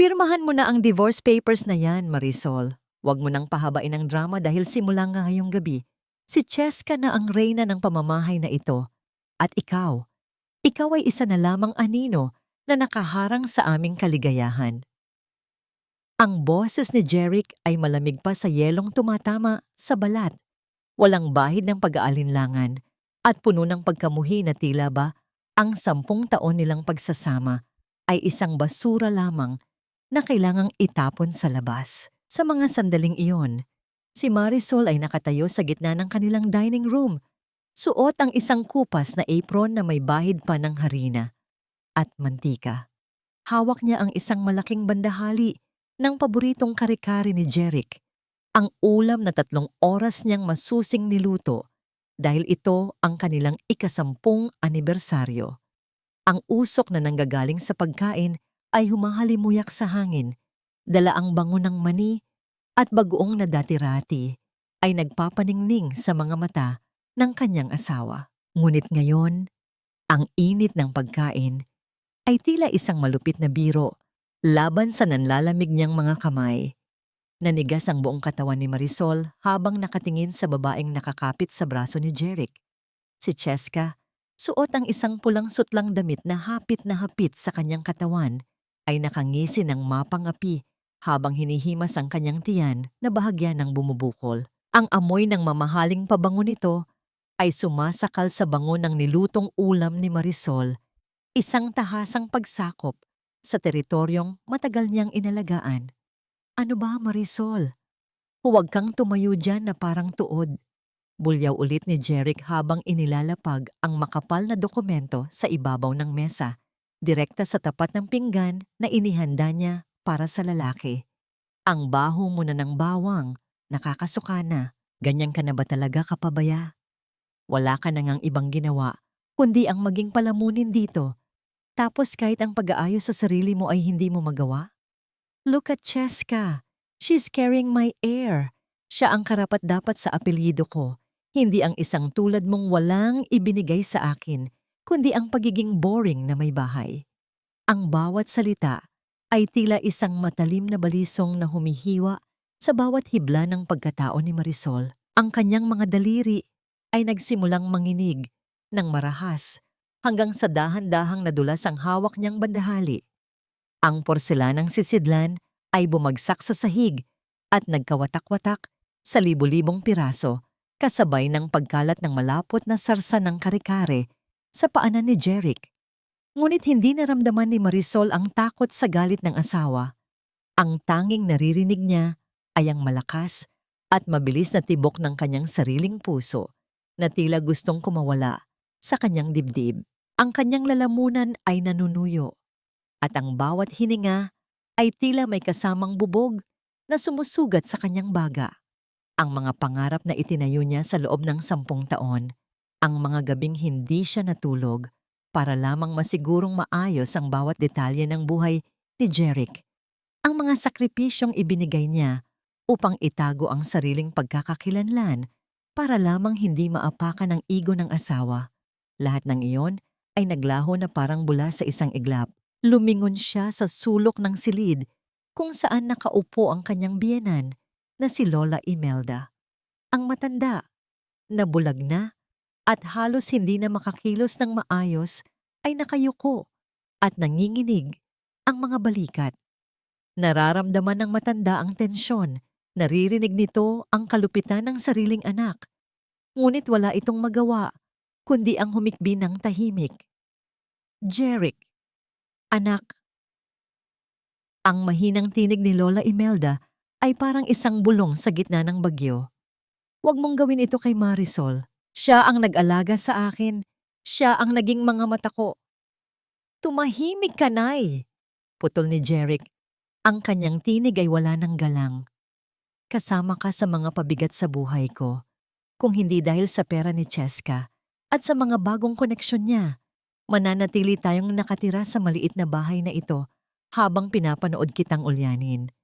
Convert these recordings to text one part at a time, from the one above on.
Pirmahan mo na ang divorce papers na yan, Marisol. Huwag mo nang pahabain ang drama dahil simula nga ngayong gabi. Si Cheska na ang reyna ng pamamahay na ito. At ikaw ay isa na lamang anino na nakaharang sa aming kaligayahan. Ang boses ni Jeric ay malamig pa sa yelong tumatama sa balat. Walang bahid ng pag-aalinlangan at puno ng pagkamuhi na tila ba ang 10 taon nilang pagsasama ay isang basura lamang na kailangang itapon sa labas. Sa mga sandaling iyon, si Marisol ay nakatayo sa gitna ng kanilang dining room. Suot ang isang kupas na apron na may bahid pa ng harina at mantika. Hawak niya ang isang malaking bandahali ng paboritong kare-kare ni Jeric, ang ulam na 3 oras niyang masusing niluto dahil ito ang kanilang ika-10 anibersaryo. Ang usok na nanggagaling sa pagkain ay humahalimuyak sa hangin, dala ang bango ng mani at bagoong na dati-rati ay nagpapaningning sa mga mata ng kanyang asawa. Ngunit ngayon, ang init ng pagkain ay tila isang malupit na biro laban sa nanlalamig niyang mga kamay. Nanigas ang buong katawan ni Marisol habang nakatingin sa babaeng nakakapit sa braso ni Jeric. Si Cheska, suot ang isang pulang sutlang damit na hapit sa kanyang katawan, ay nakangisi ng mapangapi habang hinihimas ang kanyang tiyan na bahagya ng bumubukol. Ang amoy ng mamahaling pabango nito ay sumasakal sa bango ng nilutong ulam ni Marisol, isang tahasang pagsakop sa teritoryong matagal niyang inalagaan. Ano ba, Marisol? Huwag kang tumayo dyan na parang tuod. Bulyaw ulit ni Jeric habang inilalapag ang makapal na dokumento sa ibabaw ng mesa, direkta sa tapat ng pinggan na inihanda niya para sa lalaki. Ang baho mo na ng bawang, nakakasuka na. Ganyan ka na ba talaga, kapabaya? Wala ka na ngang ibang ginawa, kundi ang maging palamunin dito. Tapos kahit ang pag-aayos sa sarili mo ay hindi mo magawa? Look at Cheska. She's carrying my heir. Siya ang karapat-dapat sa apelyido ko. Hindi ang isang tulad mong walang ibinigay sa akin, kundi ang pagiging boring na may bahay. Ang bawat salita ay tila isang matalim na balisong na humihiwa sa bawat hibla ng pagkatao ni Marisol. Ang kanyang mga daliri ay nagsimulang manginig ng marahas hanggang sa dahan-dahang nadulas ang hawak niyang bandahali. Ang porselanang sisidlan ay bumagsak sa sahig at nagkawatak-watak sa libu-libong piraso, kasabay ng pagkalat ng malapot na sarsa ng kare-kare sa paanan ni Jeric. Ngunit hindi naramdaman ni Marisol ang takot sa galit ng asawa. Ang tanging naririnig niya ay ang malakas at mabilis na tibok ng kanyang sariling puso na tila gustong kumawala sa kanyang dibdib. Ang kanyang lalamunan ay nanunuyo at ang bawat hininga ay tila may kasamang bubog na sumusugat sa kanyang baga. Ang mga pangarap na itinayo niya sa loob ng 10 taon, ang mga gabing hindi siya natulog para lamang masigurong maayos ang bawat detalye ng buhay ni Jeric. Ang mga sakripisyong ibinigay niya upang itago ang sariling pagkakakilanlan para lamang hindi maapakan ang ego ng asawa. Lahat ng iyon ay naglaho na parang bula sa isang iglap. Lumingon siya sa sulok ng silid kung saan nakaupo ang kanyang biyenan na si Lola Imelda. Ang matanda, na bulag na at halos hindi na makakilos ng maayos ay nakayuko at nanginginig ang mga balikat. Nararamdaman ng matanda ang tensyon, naririnig nito ang kalupitan ng sariling anak. Ngunit wala itong magawa, kundi ang humikbi ng tahimik. Jeric, anak. Ang mahinang tinig ni Lola Imelda ay parang isang bulong sa gitna ng bagyo. Huwag mong gawin ito kay Marisol. Siya ang nag-alaga sa akin. Siya ang naging mga mata ko. Tumahimik ka, Nay! Putol ni Jeric. Ang kanyang tinig ay wala ng galang. Kasama ka sa mga pabigat sa buhay ko. Kung hindi dahil sa pera ni Cheska at sa mga bagong koneksyon niya, mananatili tayong nakatira sa maliit na bahay na ito habang pinapanood kitang ulyanin.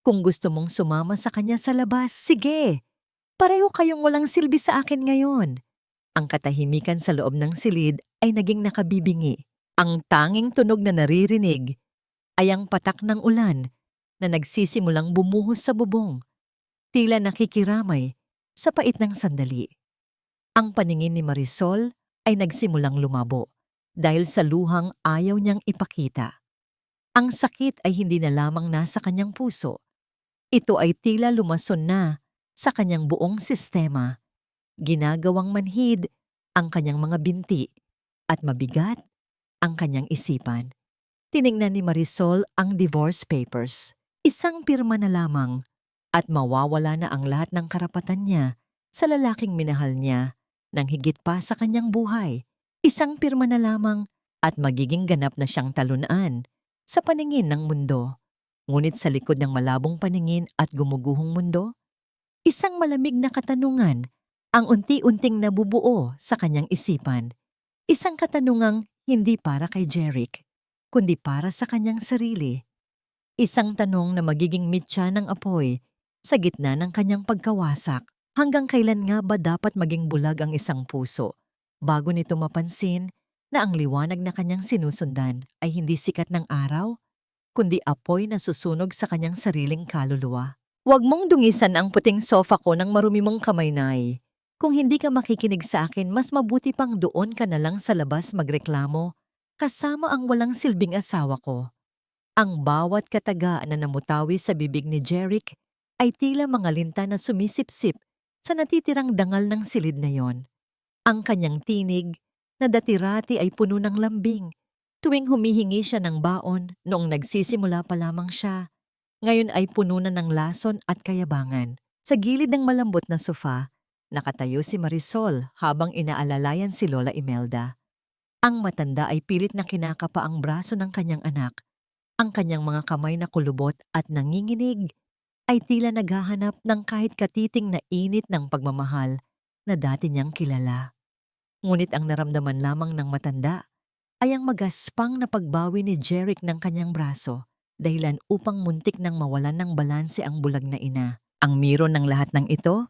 Kung gusto mong sumama sa kanya sa labas, sige! Pareho kayong walang silbi sa akin ngayon. Ang katahimikan sa loob ng silid ay naging nakabibingi. Ang tanging tunog na naririnig ay ang patak ng ulan na nagsisimulang bumuhos sa bubong, tila nakikiramay sa pait ng sandali. Ang paningin ni Marisol ay nagsimulang lumabo dahil sa luhang ayaw niyang ipakita. Ang sakit ay hindi na lamang nasa kanyang puso. Ito ay tila lumason na sa kanyang buong sistema. Ginagawang manhid ang kanyang mga binti at mabigat ang kanyang isipan. Tiningnan ni Marisol ang divorce papers. Isang pirma na lamang at mawawala na ang lahat ng karapatan niya sa lalaking minahal niya nang higit pa sa kanyang buhay. Isang pirma na lamang at magiging ganap na siyang talunan sa paningin ng mundo. Ngunit sa likod ng malabong paningin at gumuguhong mundo, isang malamig na katanungan ang unti-unting nabubuo sa kanyang isipan. Isang katanungang hindi para kay Jeric, kundi para sa kanyang sarili. Isang tanong na magiging mitya ng apoy sa gitna ng kanyang pagkawasak. Hanggang kailan nga ba dapat maging bulag ang isang puso bago nito mapansin na ang liwanag na kanyang sinusundan ay hindi sikat ng araw, kundi apoy na susunog sa kanyang sariling kaluluwa? Huwag mong dungisan ang puting sofa ko ng marumi mong kamay, Nay. Kung hindi ka makikinig sa akin, mas mabuti pang doon ka na lang sa labas magreklamo kasama ang walang silbing asawa ko. Ang bawat kataga na namutawi sa bibig ni Jeric ay tila mga linta na sumisipsip sa natitirang dangal ng silid na yon. Ang kanyang tinig na dati-rati ay puno ng lambing tuwing humihingi siya ng baon noong nagsisimula pa lamang siya. Ngayon ay puno na ng lason at kayabangan. Sa gilid ng malambot na sofa, nakatayo si Marisol habang inaalalayan si Lola Imelda. Ang matanda ay pilit na kinakapa ang braso ng kanyang anak. Ang kanyang mga kamay na kulubot at nanginginig ay tila naghahanap ng kahit katiting na init ng pagmamahal na dati niyang kilala. Ngunit ang naramdaman lamang ng matanda ay ang magaspang na pagbawi ni Jeric ng kanyang braso, dahilan upang muntik nang mawalan ng balanse ang bulag na ina. Ang miro ng lahat ng ito,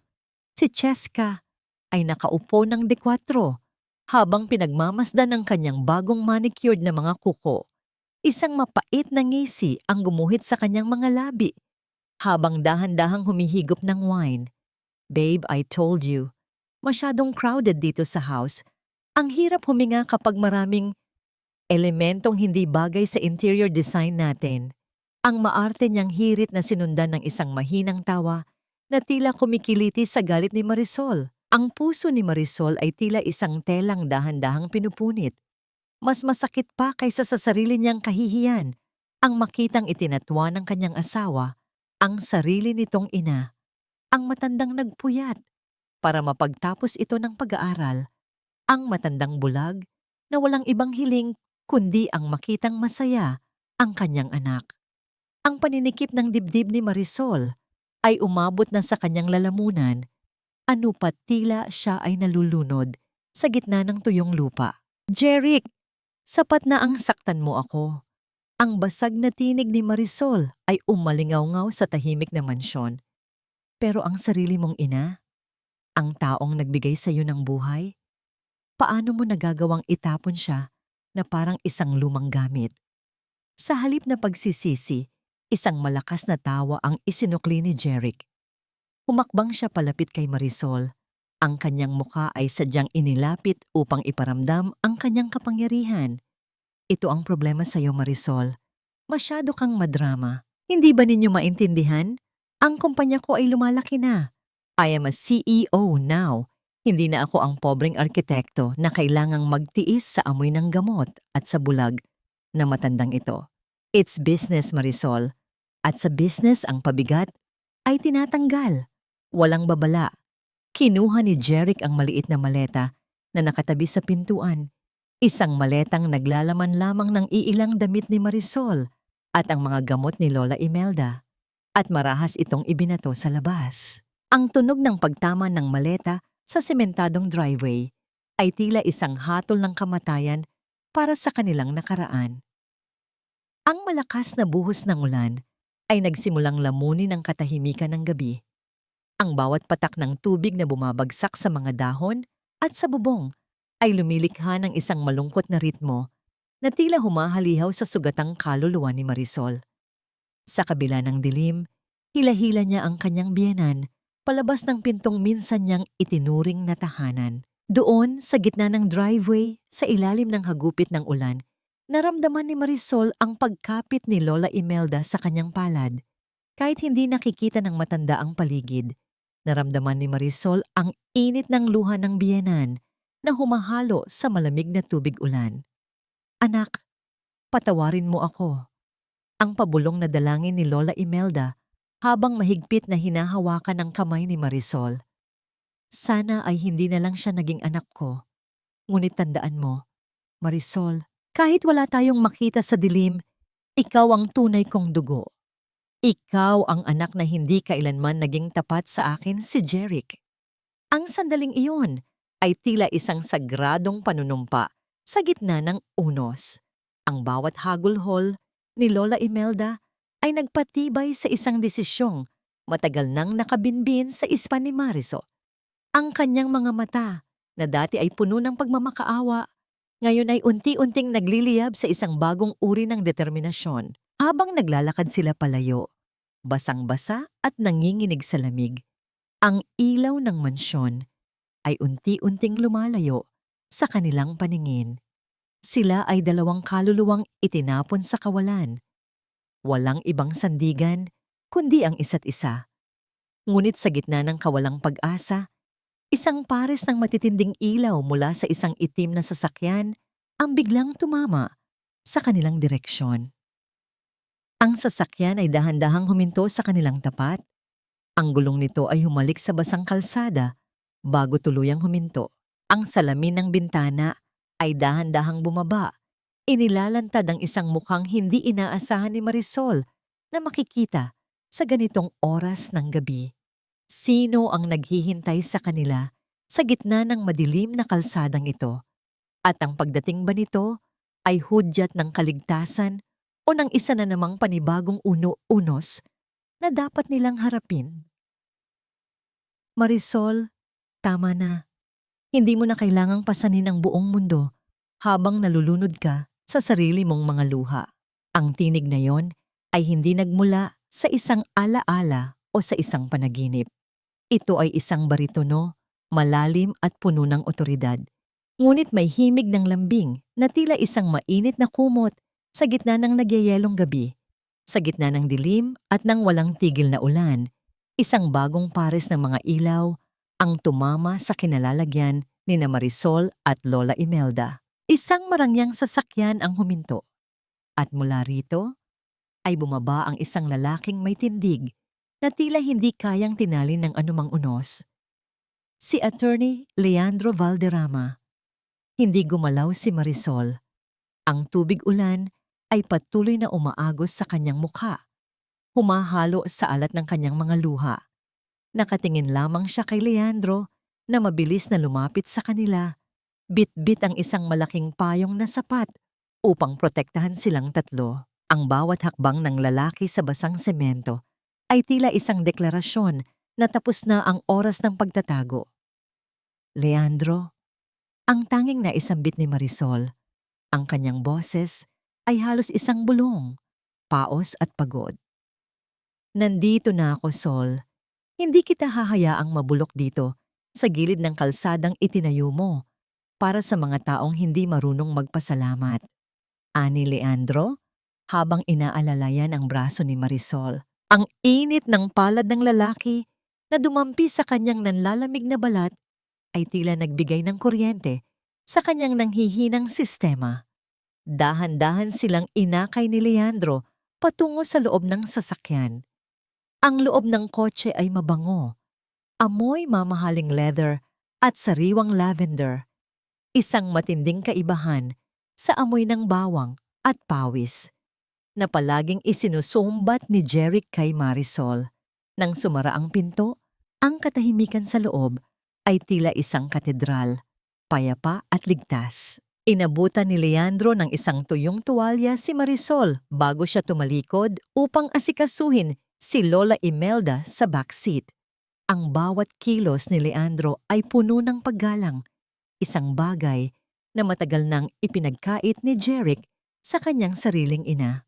si Cheska ay nakaupo ng dekwatro habang pinagmamasdan ng kanyang bagong manicured na mga kuko. Isang mapait na ngisi ang gumuhit sa kanyang mga labi habang dahan-dahang humihigop ng wine. Babe, I told you, masyadong crowded dito sa house. Ang hirap huminga kapag maraming elementong hindi bagay sa interior design natin. Ang maarte niyang hirit na sinundan ng isang mahinang tawa na tila kumikiliti sa galit ni Marisol. Ang puso ni Marisol ay tila isang telang dahan-dahang pinupunit. Mas masakit pa kaysa sa sarili niyang kahihiyan ang makitang itinatwa ng kanyang asawa ang sarili nitong ina, ang matandang nagpuyat para mapagtapos ito ng pag-aaral, ang matandang bulag na walang ibang hiling kundi ang makitang masaya ang kanyang anak. Ang paninikip ng dibdib ni Marisol ay umabot na sa kanyang lalamunan, ano pat tila siya ay nalulunod sa gitna ng tuyong lupa. Jeric, sapat na ang saktan mo ako. Ang basag na tinig ni Marisol ay umalingaw-ngaw sa tahimik na mansyon. Pero ang sarili mong ina, ang taong nagbigay sa iyo ng buhay, paano mo nagagawang itapon siya na parang isang lumang gamit? Sa halip na pagsisisi, isang malakas na tawa ang isinukli ni Jeric. Humakbang siya palapit kay Marisol. Ang kanyang muka ay sadyang inilapit upang iparamdam ang kanyang kapangyarihan. Ito ang problema sa iyo, Marisol. Masyado kang madrama. Hindi ba ninyo maintindihan? Ang kumpanya ko ay lumalaki na. I am a CEO now. Hindi na ako ang pobreng arkitekto na kailangang magtiis sa amoy ng gamot at sa bulag na matandang ito. It's business, Marisol. At sa business ang pabigat ay tinatanggal. Walang babala. Kinuha ni Jeric ang maliit na maleta na nakatabi sa pintuan. Isang maletang naglalaman lamang ng iilang damit ni Marisol at ang mga gamot ni Lola Imelda. At marahas itong ibinato sa labas. Ang tunog ng pagtama ng maleta sa sementadong driveway ay tila isang hatol ng kamatayan para sa kanilang nakaraan. Ang malakas na buhos ng ulan ay nagsimulang lamunin ang katahimikan ng gabi. Ang bawat patak ng tubig na bumabagsak sa mga dahon at sa bubong ay lumilikha ng isang malungkot na ritmo na tila humahalihaw sa sugatang kaluluwa ni Marisol. Sa kabila ng dilim, hila-hila niya ang kanyang biyenan, palabas ng pintong minsan niyang itinuring na tahanan. Doon, sa gitna ng driveway, sa ilalim ng hagupit ng ulan, naramdaman ni Marisol ang pagkapit ni Lola Imelda sa kanyang palad. Kahit hindi nakikita ng matanda ang paligid, naramdaman ni Marisol ang init ng luha ng biyenan na humahalo sa malamig na tubig ulan. "Anak, patawarin mo ako." Ang pabulong na dalangin ni Lola Imelda habang mahigpit na hinahawakan ang kamay ni Marisol. Sana ay hindi na lang siya naging anak ko. Ngunit tandaan mo, Marisol, kahit wala tayong makita sa dilim, ikaw ang tunay kong dugo. Ikaw ang anak na hindi kailanman naging tapat sa akin, si Jeric. Ang sandaling iyon ay tila isang sagradong panunumpa sa gitna ng unos. Ang bawat hagulhol ni Lola Imelda ay nagpatibay sa isang desisyong matagal nang nakabinbin sa ispa ni Marisol. Ang kanyang mga mata, na dati ay puno ng pagmamakaawa, ngayon ay unti-unting nagliliyab sa isang bagong uri ng determinasyon. Habang naglalakad sila palayo, basang-basa at nanginginig sa lamig, ang ilaw ng mansyon ay unti-unting lumalayo sa kanilang paningin. Sila ay dalawang kaluluwang itinapon sa kawalan. Walang ibang sandigan, kundi ang isa't isa. Ngunit sa gitna ng kawalang pag-asa, isang pares ng matitinding ilaw mula sa isang itim na sasakyan ang biglang tumama sa kanilang direksyon. Ang sasakyan ay dahan-dahang huminto sa kanilang tapat. Ang gulong nito ay humalik sa basang kalsada bago tuluyang huminto. Ang salamin ng bintana ay dahan-dahang bumaba. Inilalantad ang isang mukhang hindi inaasahan ni Marisol na makikita sa ganitong oras ng gabi. Sino ang naghihintay sa kanila sa gitna ng madilim na kalsadang ito? At ang pagdating ba nito ay hudyat ng kaligtasan o ng isa na namang panibagong unos na dapat nilang harapin? Marisol, tama na. Hindi mo na kailangang pasanin ang buong mundo habang nalulunod ka sa sarili mong mga luha. Ang tinig na yon ay hindi nagmula sa isang alaala o sa isang panaginip. Ito ay isang baritono, malalim at puno ng otoridad. Ngunit may himig ng lambing na tila isang mainit na kumot sa gitna ng nagyayelong gabi. Sa gitna ng dilim at ng walang tigil na ulan, isang bagong pares ng mga ilaw ang tumama sa kinalalagyan ni Marisol at Lola Imelda. Isang marangyang sasakyan ang huminto. At mula rito ay bumaba ang isang lalaking may tindig na tila hindi kayang tinalin ng anumang unos. Si Attorney Leandro Valderrama. Hindi gumalaw si Marisol. Ang tubig ulan ay patuloy na umaagos sa kanyang mukha. Humahalo sa alat ng kanyang mga luha. Nakatingin lamang siya kay Leandro na mabilis na lumapit sa kanila. Bit-bit ang isang malaking payong na sapat upang protektahan silang tatlo. Ang bawat hakbang ng lalaki sa basang semento ay tila isang deklarasyon na tapos na ang oras ng pagtatago. Leandro, ang tanging naisambit ni Marisol, ang kanyang boses ay halos isang bulong, paos at pagod. Nandito na ako, Sol. Hindi kita hahayaang mabulok dito sa gilid ng kalsadang itinayo mo para sa mga taong hindi marunong magpasalamat. Ani Leandro, habang inaalalayan ang braso ni Marisol. Ang init ng palad ng lalaki na dumampi sa kanyang nanlalamig na balat ay tila nagbigay ng kuryente sa kanyang nanghihinang sistema. Dahan-dahan silang inakay ni Leandro patungo sa loob ng sasakyan. Ang loob ng kotse ay mabango. Amoy mamahaling leather at sariwang lavender. Isang matinding kaibahan sa amoy ng bawang at pawis na palaging isinusumbat ni Jeric kay Marisol. Nang sumara ang pinto, ang katahimikan sa loob ay tila isang katedral, payapa at ligtas. Inabutan ni Leandro ng isang tuyong tuwalya si Marisol bago siya tumalikod upang asikasuhin si Lola Imelda sa backseat. Ang bawat kilos ni Leandro ay puno ng paggalang, isang bagay na matagal nang ipinagkait ni Jeric sa kanyang sariling ina.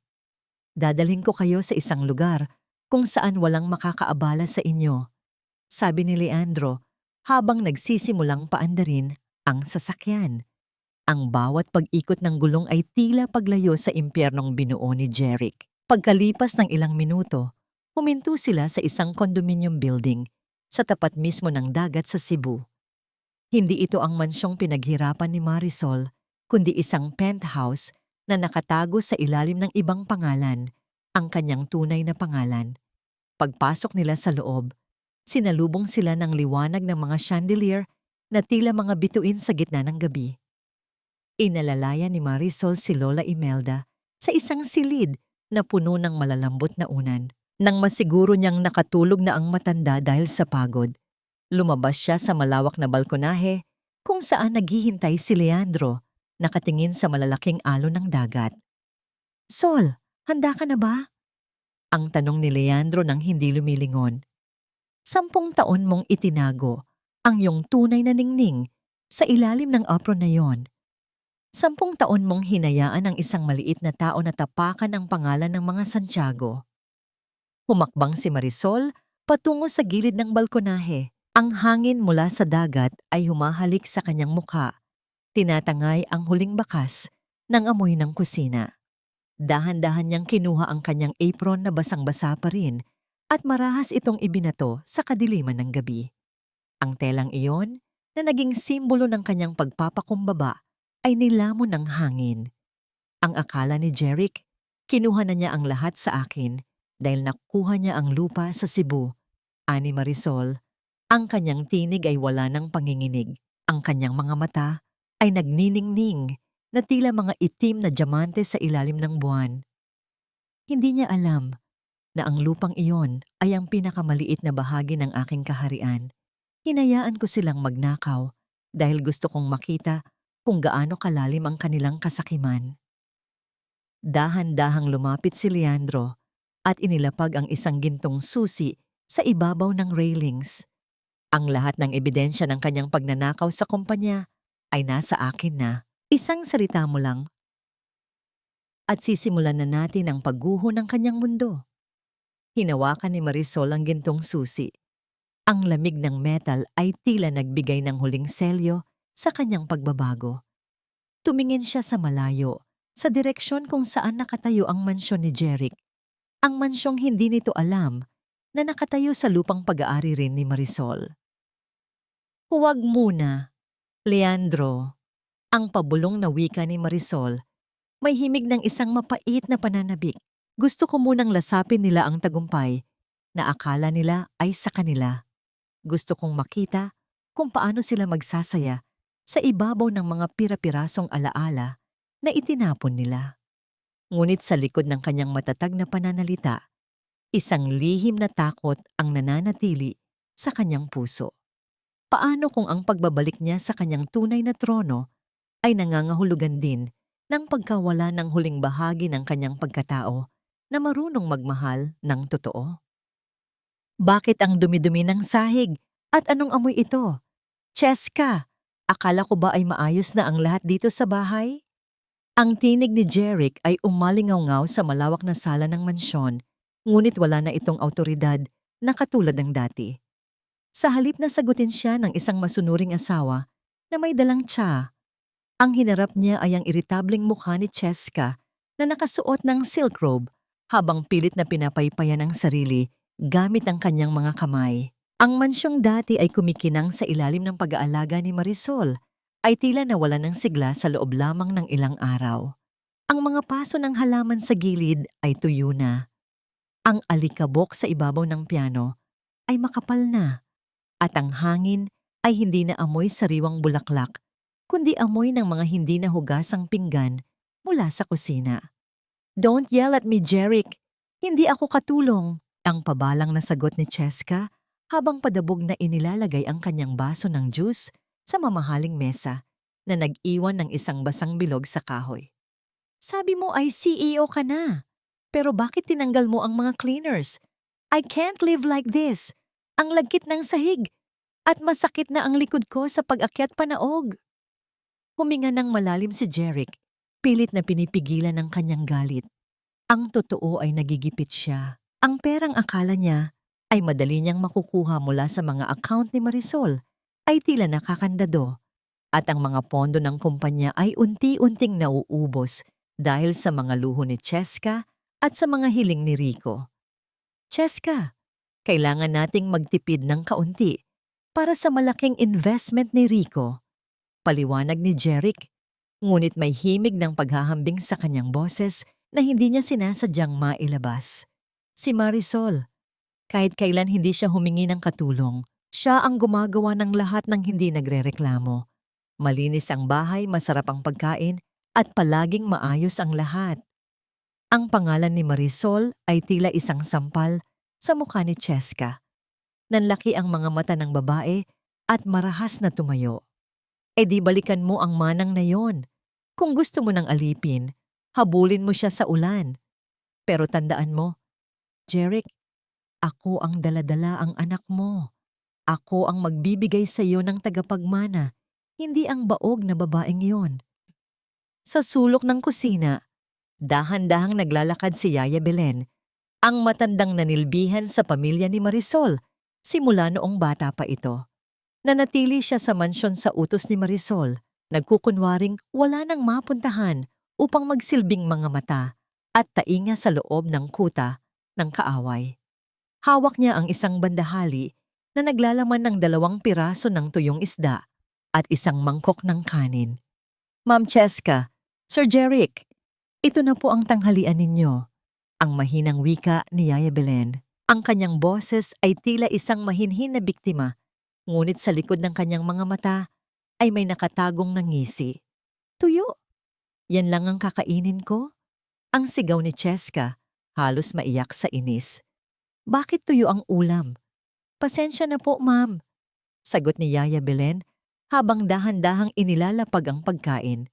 Dadalhin ko kayo sa isang lugar kung saan walang makakaabala sa inyo, sabi ni Leandro habang nagsisimulang paandarin ang sasakyan. Ang bawat pag-ikot ng gulong ay tila paglayo sa impyernong binuo ni Jeric. Pagkalipas ng ilang minuto, huminto sila sa isang condominium building sa tapat mismo ng dagat sa Cebu. Hindi ito ang mansyong pinaghirapan ni Marisol, kundi isang penthouse na nakatago sa ilalim ng ibang pangalan, ang kanyang tunay na pangalan. Pagpasok nila sa loob, sinalubong sila ng liwanag ng mga chandelier na tila mga bituin sa gitna ng gabi. Inalalaya ni Marisol si Lola Imelda sa isang silid na puno ng malalambot na unan. Nang masiguro niyang nakatulog na ang matanda dahil sa pagod, lumabas siya sa malawak na balkonahe kung saan naghihintay si Leandro, nakatingin sa malalaking alon ng dagat. "Sol, handa ka na ba?" Ang tanong ni Leandro nang hindi lumilingon. 10 taon mong itinago ang iyong tunay na ningning sa ilalim ng apron na yon. 10 taon mong hinayaan ang isang maliit na tao na tapakan ang pangalan ng mga Santiago. Humakbang si Marisol patungo sa gilid ng balkonahe. Ang hangin mula sa dagat ay humahalik sa kanyang mukha. Tinatangay ang huling bakas ng amoy ng kusina. Dahan-dahan niyang kinuha ang kanyang apron na basang-basa pa rin at marahas itong ibinato sa kadiliman ng gabi. Ang telang iyon na naging simbolo ng kanyang pagpapakumbaba ay nilamon ng hangin. Ang akala ni Jeric, kinuha na niya ang lahat sa akin dahil nakuha niya ang lupa sa Cebu. Ani Marisol, ang kanyang tinig ay wala ng panginginig. Ang kanyang mga mata ay nagniningning na tila mga itim na diamante sa ilalim ng buwan. Hindi niya alam na ang lupang iyon ay ang pinakamaliit na bahagi ng aking kaharian. Hinayaan ko silang magnakaw dahil gusto kong makita kung gaano kalalim ang kanilang kasakiman. Dahan-dahang lumapit si Leandro at inilapag ang isang gintong susi sa ibabaw ng railings. Ang lahat ng ebidensya ng kanyang pagnanakaw sa kumpanya ay nasa akin na. Isang salita mo lang at sisimulan na natin ang pagguho ng kanyang mundo. Hinawakan ni Marisol ang gintong susi. Ang lamig ng metal ay tila nagbigay ng huling selyo sa kanyang pagbabago. Tumingin siya sa malayo, sa direksyon kung saan nakatayo ang mansyon ni Jeric. Ang mansyong hindi nito alam na nakatayo sa lupang pag-aari rin ni Marisol. "Huwag muna, Leandro," ang pabulong na wika ni Marisol. May himig ng isang mapait na pananabik. Gusto ko munang lasapin nila ang tagumpay na akala nila ay sa kanila. Gusto kong makita kung paano sila magsasaya sa ibabaw ng mga pira-pirasong alaala na itinapon nila. Ngunit sa likod ng kanyang matatag na pananalita, isang lihim na takot ang nananatili sa kanyang puso. Paano kung ang pagbabalik niya sa kanyang tunay na trono ay nangangahulugan din ng pagkawala ng huling bahagi ng kanyang pagkatao na marunong magmahal ng totoo? Bakit ang dumi-dumi ng sahig? At anong amoy ito? Cheska, akala ko ba ay maayos na ang lahat dito sa bahay? Ang tinig ni Jeric ay umalingaw-ngaw sa malawak na sala ng mansyon, ngunit wala na itong awtoridad na katulad ng dati. Sa halip na sagutin siya ng isang masunuring asawa na may dalang tsa, ang hinarap niya ay ang iritableng mukha ni Cheska na nakasuot ng silk robe habang pilit na pinapaypayan ang sarili gamit ang kanyang mga kamay. Ang mansyong dati ay kumikinang sa ilalim ng pag-aalaga ni Marisol ay tila nawala ng sigla sa loob lamang ng ilang araw. Ang mga paso ng halaman sa gilid ay tuyo na. Ang alikabok sa ibabaw ng piano ay makapal na at ang hangin ay hindi na amoy sariwang bulaklak kundi amoy ng mga hindi nahugasang pinggan mula sa kusina. "Don't yell at me, Jeric. Hindi ako katulong," ang pabalang na sagot ni Cheska habang padabog na inilalagay ang kanyang baso ng juice sa mamahaling mesa na nag-iwan ng isang basang bilog sa kahoy. "Sabi mo ay CEO ka na. Pero bakit tinanggal mo ang mga cleaners? I can't live like this. Ang lagkit ng sahig at masakit na ang likod ko sa pag-akyat panaog." Huminga ng malalim si Jeric pilit na pinipigilan ng kanyang galit. Ang totoo ay nagigipit siya. Ang perang akala niya ay madali niyang makukuha mula sa mga account ni Marisol ay tila nakakandado at ang mga pondo ng kumpanya ay unti-unting nauubos dahil sa mga luho ni Cheska at sa mga hiling ni Rico. Cheska, kailangan nating magtipid ng kaunti para sa malaking investment ni Rico. Paliwanag ni Jeric, ngunit may himig ng paghahambing sa kanyang boses na hindi niya sinasadyang mailabas. Si Marisol, kahit kailan hindi siya humingi ng katulong, siya ang gumagawa ng lahat ng hindi nagrereklamo. Malinis ang bahay, masarap ang pagkain, at palaging maayos ang lahat. Ang pangalan ni Marisol ay tila isang sampal sa mukha ni Cheska. Nanlaki ang mga mata ng babae at marahas na tumayo. E di balikan mo ang manang na yon. Kung gusto mo nang alipin, habulin mo siya sa ulan. Pero tandaan mo, Jeric, ako ang daladala ang anak mo. Ako ang magbibigay sa iyo ng tagapagmana, hindi ang baog na babaeng yon. Sa sulok ng kusina, dahan-dahang naglalakad si Yaya Belen, ang matandang nanilbihan sa pamilya ni Marisol, simula noong bata pa ito. Nanatili siya sa mansyon sa utos ni Marisol, nagkukunwaring wala nang mapuntahan upang magsilbing mga mata at tainga sa loob ng kuta ng kaaway. Hawak niya ang isang bandahali na naglalaman ng 2 piraso ng tuyong isda at isang mangkok ng kanin. Ma'am Cheska, Sir Jeric, ito na po ang tanghalian ninyo. Ang mahinang wika ni Yaya Belen. Ang kanyang boses ay tila isang mahinhin na biktima, ngunit sa likod ng kanyang mga mata ay may nakatagong ngisi. Tuyo? Yan lang ang kakainin ko? Ang sigaw ni Cheska, halos maiyak sa inis. Bakit tuyo ang ulam? Pasensya na po, ma'am. Sagot ni Yaya Belen habang dahan-dahang inilalapag ang pagkain.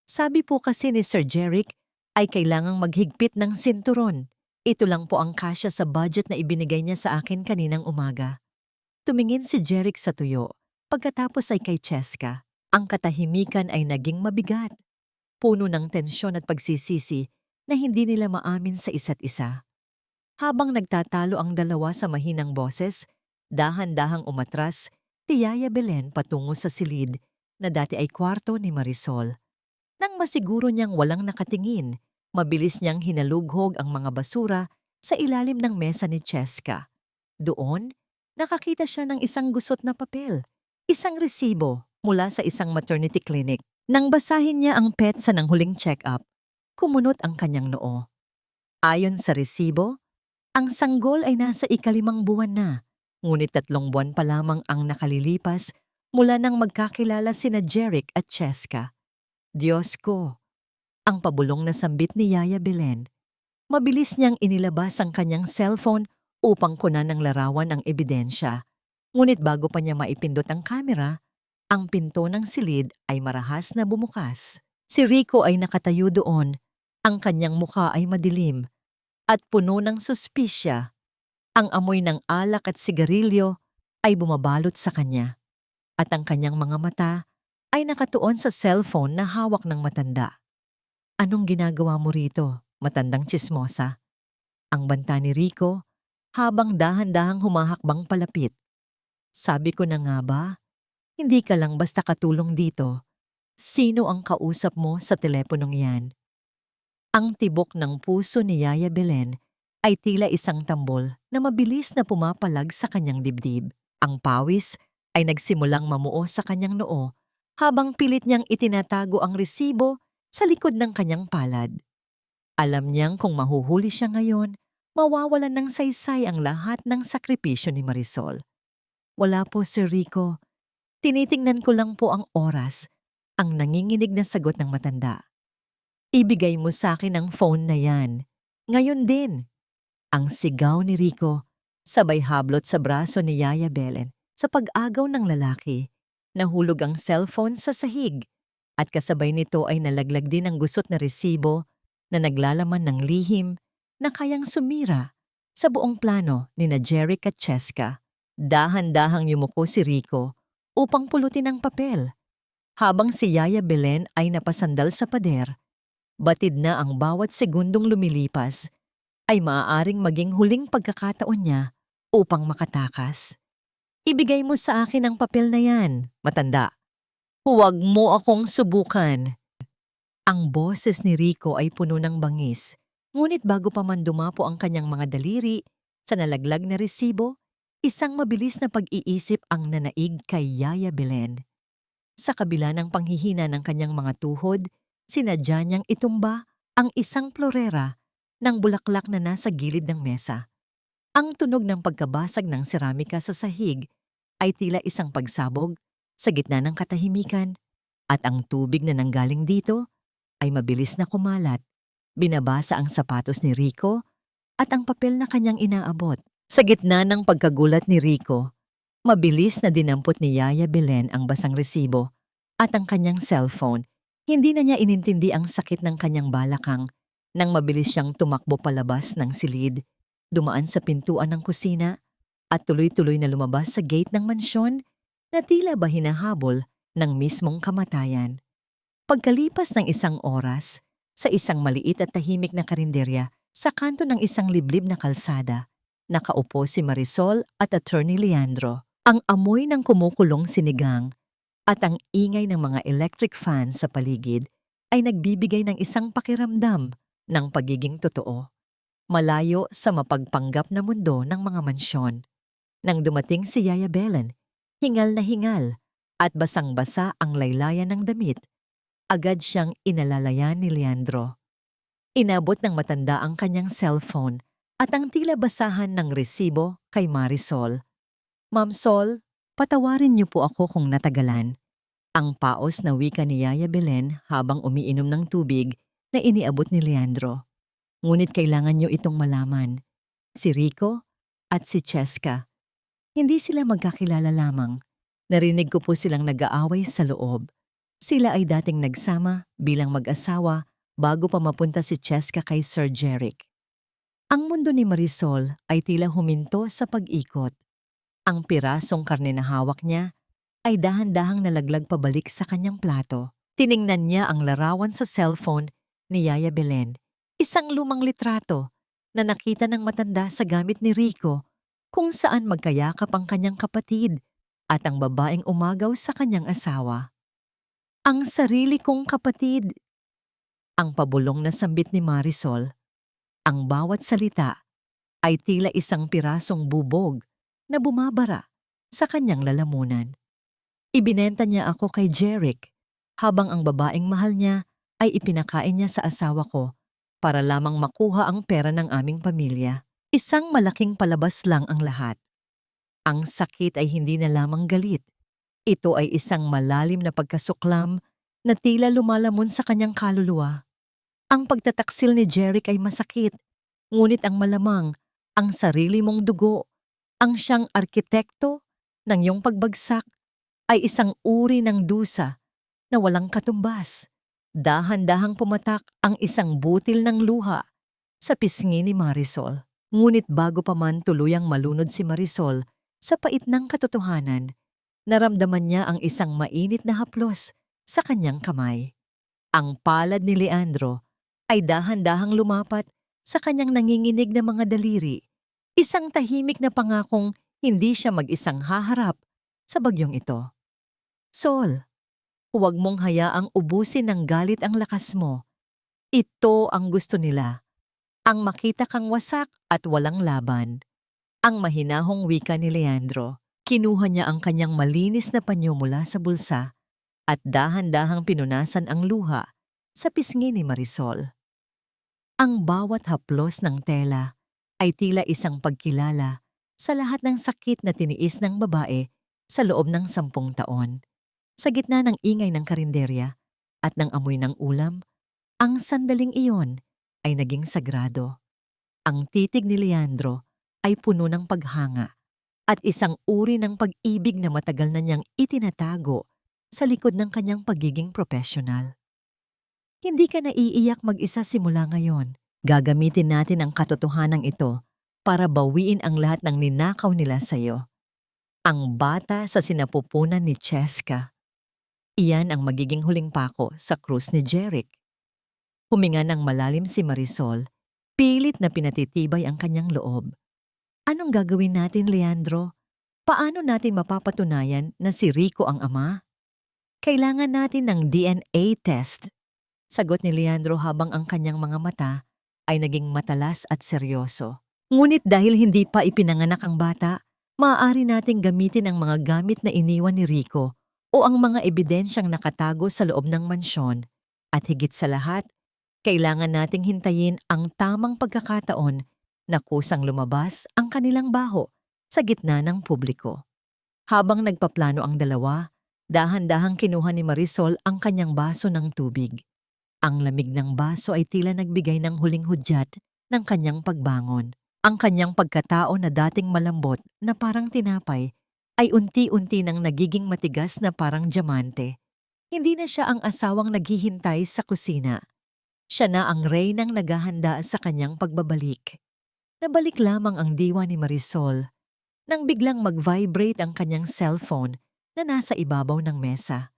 Sabi po kasi ni Sir Jeric ay kailangang maghigpit ng sinturon. Ito lang po ang kasya sa budget na ibinigay niya sa akin kaninang umaga. Tumingin si Jeric sa tuyo, pagkatapos ay kay Cheska. Ang katahimikan ay naging mabigat. Puno ng tensyon at pagsisisi na hindi nila maamin sa isa't isa. Habang nagtatalo ang dalawa sa mahinang boses, dahan-dahang umatras si Yaya Belen patungo sa silid na dati ay kwarto ni Marisol. Nang masiguro niyang walang nakatingin, mabilis niyang hinalughog ang mga basura sa ilalim ng mesa ni Cheska. Doon, nakakita siya ng isang gusot na papel, isang resibo mula sa isang maternity clinic. Nang basahin niya ang petsa ng huling check-up, kumunot ang kanyang noo. Ayon sa resibo, ang sanggol ay nasa 5 buwan na, ngunit 3 buwan pa lamang ang nakalilipas mula nang magkakilala sina Jeric at Cheska. Diyos ko! Ang pabulong na sambit ni Yaya Belen. Mabilis niyang inilabas ang kanyang cellphone upang kunan ng larawan ang ebidensya. Ngunit bago pa niya maipindot ang kamera, ang pinto ng silid ay marahas na bumukas. Si Rico ay nakatayo doon. Ang kanyang mukha ay madilim at puno ng suspisya. Ang amoy ng alak at sigarilyo ay bumabalot sa kanya. At ang kanyang mga mata ay nakatuon sa cellphone na hawak ng matanda. Anong ginagawa mo rito, matandang tsismosa? Ang banta ni Rico habang dahan-dahang humahakbang palapit. Sabi ko na nga ba, hindi ka lang basta katulong dito. Sino ang kausap mo sa teleponong yan? Ang tibok ng puso ni Yaya Belen ay tila isang tambol na mabilis na pumapalag sa kanyang dibdib. Ang pawis ay nagsimulang mamuo sa kanyang noo habang pilit niyang itinatago ang resibo sa likod ng kanyang palad. Alam niyang kung mahuhuli siya ngayon, mawawalan ng saysay ang lahat ng sakripisyo ni Marisol. Wala po, Sir Rico. Tinitingnan ko lang po ang oras, ang nanginginig na sagot ng matanda. Ibigay mo sa akin ang phone na yan. Ngayon din. Ang sigaw ni Rico, sabay hablot sa braso ni Yaya Belen sa pag-agaw ng lalaki. Nahulog ang cellphone sa sahig at kasabay nito ay nalaglag din ang gusot na resibo na naglalaman ng lihim na kayang sumira sa buong plano ni na Jeric at Cheska. Dahan-dahang yumuko si Rico upang pulutin ang papel, habang si Yaya Belen ay napasandal sa pader Batid na ang bawat segundong lumilipas ay maaaring maging huling pagkakataon niya upang makatakas. Ibigay mo sa akin ang papel na yan, matanda. Huwag mo akong subukan. Ang boses ni Rico ay puno ng bangis, ngunit bago pa man dumapo ang kanyang mga daliri sa nalaglag na resibo, isang mabilis na pag-iisip ang nanaig kay Yaya Belen. Sa kabila ng panghihina ng kanyang mga tuhod, sinadya niyang itumba ang isang florera ng bulaklak na nasa gilid ng mesa. Ang tunog ng pagkabasag ng seramika sa sahig ay tila isang pagsabog sa gitna ng katahimikan, at ang tubig na nanggaling dito ay mabilis na kumalat. Binabasa ang sapatos ni Rico at ang papel na kanyang inaabot. Sa gitna ng pagkagulat ni Rico, mabilis na dinampot ni Yaya Belen ang basang resibo at ang kanyang cellphone. Hindi na niya inintindi ang sakit ng kanyang balakang nang mabilis siyang tumakbo palabas ng silid, dumaan sa pintuan ng kusina at tuloy-tuloy na lumabas sa gate ng mansyon na tila ba hinahabol ng mismong kamatayan. Pagkalipas ng isang oras, sa isang maliit at tahimik na karinderya sa kanto ng isang liblib na kalsada, nakaupo si Marisol at Attorney Leandro. Ang amoy ng kumukulong sinigang at ang ingay ng mga electric fan sa paligid ay nagbibigay ng isang pakiramdam ng pagiging totoo, malayo sa mapagpanggap na mundo ng mga mansyon. Nang dumating si Yaya Belen, hingal na hingal at basang-basa ang laylayan ng damit, agad siyang inalalayan ni Leandro. Inabot ng matanda ang kanyang cellphone at ang tila basahan ng resibo kay Marisol. Ma'am Sol, patawarin niyo po ako kung natagalan. Ang paos na wika ni Yaya Belen habang umiinom ng tubig na iniabot ni Leandro. Ngunit kailangan niyo itong malaman. Si Rico at si Cheska, hindi sila magkakilala lamang. Narinig ko po silang nag-aaway sa loob. Sila ay dating nagsama bilang mag-asawa bago pa mapunta si Cheska kay Sir Jeric. Ang mundo ni Marisol ay tila huminto sa pag-ikot. Ang pirasong karne na hawak niya ay dahan-dahang nalaglag pabalik sa kanyang plato. Tiningnan niya ang larawan sa cellphone ni Yaya Belen, isang lumang litrato na nakita ng matanda sa gamit ni Rico, kung saan magkayakap ang kanyang kapatid at ang babaeng umagaw sa kanyang asawa. Ang sarili kong kapatid. Ang pabulong na sambit ni Marisol. Ang bawat salita ay tila isang pirasong bubog na bumabara sa kanyang lalamunan. Ibinenta niya ako kay Jeric, habang ang babaeng mahal niya ay ipinakain niya sa asawa ko para lamang makuha ang pera ng aming pamilya. Isang malaking palabas lang ang lahat. Ang sakit ay hindi na lamang galit. Ito ay isang malalim na pagkasuklam na tila lumalamon sa kanyang kaluluwa. Ang pagtataksil ni Jeric ay masakit, ngunit ang malamang, ang sarili mong dugo, ang siyang arkitekto ng iyong pagbagsak, ay isang uri ng dusa na walang katumbas. Dahan-dahang pumatak ang isang butil ng luha sa pisngi ni Marisol. Ngunit bago pa man tuluyang malunod si Marisol sa pait ng katotohanan, naramdaman niya ang isang mainit na haplos sa kanyang kamay. Ang palad ni Leandro ay dahan-dahang lumapat sa kanyang nanginginig na mga daliri, isang tahimik na pangakong hindi siya mag-isang haharap sa bagyong ito. Sol, huwag mong hayaang ubusin ng galit ang lakas mo. Ito ang gusto nila, ang makita kang wasak at walang laban. Ang mahinahong wika ni Leandro. Kinuha niya ang kanyang malinis na panyo mula sa bulsa at dahan-dahang pinunasan ang luha sa pisngi ni Marisol. Ang bawat haplos ng tela ay tila isang pagkilala sa lahat ng sakit na tiniis ng babae sa loob ng 10 taon. Sa gitna ng ingay ng karinderya at ng amoy ng ulam, ang sandaling iyon ay naging sagrado. Ang titig ni Leandro ay puno ng paghanga at isang uri ng pag-ibig na matagal na niyang itinatago sa likod ng kanyang pagiging profesional. Hindi ka naiiyak mag-isa simula ngayon. Gagamitin natin ang katotohanan ito para bawiin ang lahat ng ninakaw nila sa iyo. Ang bata sa sinapupunan ni Cheska. Iyan ang magiging huling pako sa krus ni Jeric. Huminga ng malalim si Marisol, pilit na pinatitibay ang kanyang loob. Anong gagawin natin, Leandro? Paano natin mapapatunayan na si Rico ang ama? Kailangan natin ng DNA test. Sagot ni Leandro habang ang kanyang mga mata ay naging matalas at seryoso. Ngunit dahil hindi pa ipinanganak ang bata, maaari nating gamitin ang mga gamit na iniwan ni Rico o ang mga ebidensyang nakatago sa loob ng mansyon. At higit sa lahat, kailangan nating hintayin ang tamang pagkakataon na kusang lumabas ang kanilang baho sa gitna ng publiko. Habang nagpaplano ang dalawa, dahan-dahang kinuha ni Marisol ang kanyang baso ng tubig. Ang lamig ng baso ay tila nagbigay ng huling hudyat ng kanyang pagbangon. Ang kanyang pagkatao na dating malambot na parang tinapay ay unti-unti nang nagiging matigas na parang diamante. Hindi na siya ang asawang naghihintay sa kusina. Siya na ang reynang naghahanda sa kanyang pagbabalik. Nabalik lamang ang diwa ni Marisol nang biglang mag-vibrate ang kanyang cellphone na nasa ibabaw ng mesa.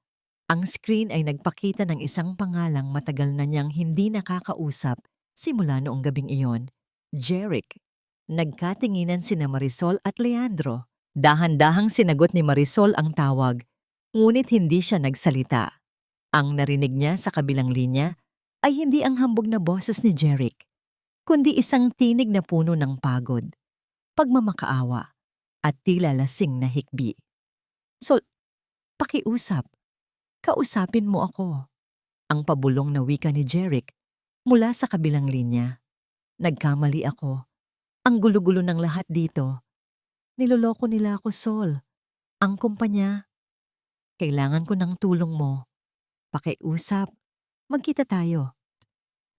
Ang screen ay nagpakita ng isang pangalang matagal na niyang hindi nakakausap simula noong gabing iyon, Jeric. Nagkatinginan sina Marisol at Leandro. Dahan-dahang sinagot ni Marisol ang tawag, ngunit hindi siya nagsalita. Ang narinig niya sa kabilang linya ay hindi ang hambog na boses ni Jeric, kundi isang tinig na puno ng pagod, pagmamakaawa, at tila lasing na hikbi. Sol, pakiusap. Kausapin mo ako. Ang pabulong na wika ni Jeric mula sa kabilang linya. Nagkamali ako. Ang gulo-gulo ng lahat dito. Niloloko nila ako, Sol. Ang kumpanya. Kailangan ko ng tulong mo. Pakiusap. Magkita tayo.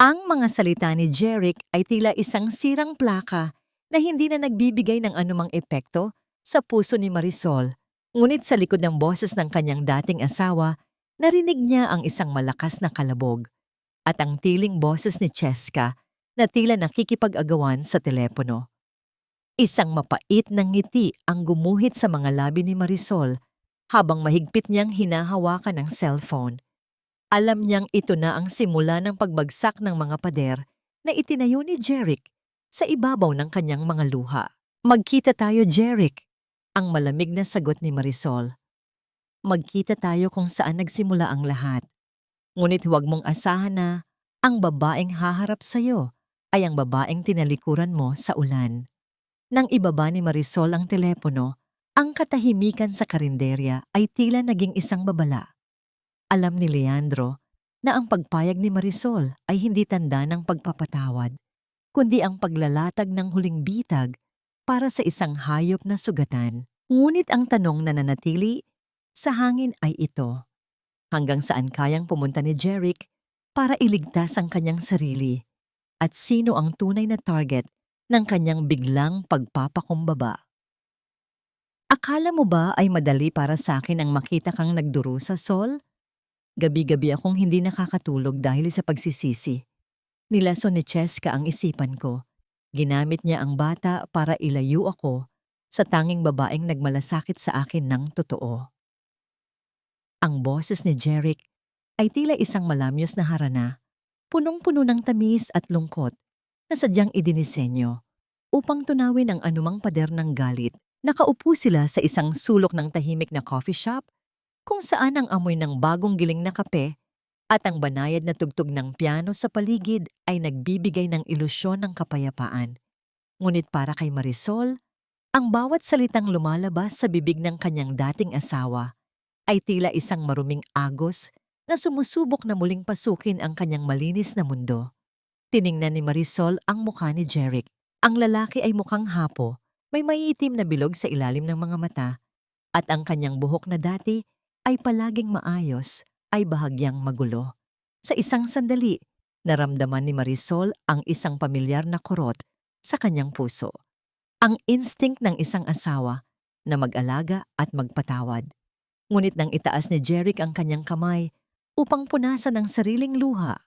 Ang mga salita ni Jeric ay tila isang sirang plaka na hindi na nagbibigay ng anumang epekto sa puso ni Marisol. Ngunit sa likod ng boses ng kanyang dating asawa, narinig niya ang isang malakas na kalabog at ang tiling boses ni Cheska na tila nakikipag-agawan sa telepono. Isang mapait na ngiti ang gumuhit sa mga labi ni Marisol habang mahigpit niyang hinahawakan ang cellphone. Alam niyang ito na ang simula ng pagbagsak ng mga pader na itinayo ni Jeric sa ibabaw ng kanyang mga luha. Magkita tayo, Jeric, ang malamig na sagot ni Marisol. Magkita tayo kung saan nagsimula ang lahat. Ngunit huwag mong asahan na ang babaeng haharap sa'yo ay ang babaeng tinalikuran mo sa ulan. Nang ibaba ni Marisol ang telepono, ang katahimikan sa karinderya ay tila naging isang babala. Alam ni Leandro na ang pagpayag ni Marisol ay hindi tanda ng pagpapatawad, kundi ang paglalatag ng huling bitag para sa isang hayop na sugatan. Ngunit ang tanong na nanatili sa hangin ay ito. Hanggang saan kayang pumunta ni Jeric para iligtas ang kanyang sarili? At sino ang tunay na target ng kanyang biglang pagpapakumbaba? Akala mo ba ay madali para sa akin ang makita kang nagdurusa, Sol? Gabi-gabi akong hindi nakakatulog dahil sa pagsisisi. Nilason ni Cheska ang isipan ko. Ginamit niya ang bata para ilayo ako sa tanging babaeng nagmalasakit sa akin ng totoo. Ang boses ni Jeric ay tila isang malamyos na harana, punong-puno ng tamis at lungkot na sadyang idinisenyo upang tunawin ang anumang pader ng galit. Nakaupo sila sa isang sulok ng tahimik na coffee shop kung saan ang amoy ng bagong giling na kape at ang banayad na tugtog ng piano sa paligid ay nagbibigay ng ilusyon ng kapayapaan. Ngunit para kay Marisol, ang bawat salitang lumalabas sa bibig ng kanyang dating asawa ay tila isang maruming agos na sumusubok na muling pasukin ang kanyang malinis na mundo. Tiningnan ni Marisol ang mukha ni Jeric. Ang lalaki ay mukhang hapo, may maiitim na bilog sa ilalim ng mga mata, at ang kanyang buhok na dati ay palaging maayos ay bahagyang magulo. Sa isang sandali, naramdaman ni Marisol ang isang pamilyar na kurot sa kanyang puso. Ang instinct ng isang asawa na mag-alaga at magpatawad. Ngunit nang itaas ni Jeric ang kanyang kamay upang punasan ang sariling luha,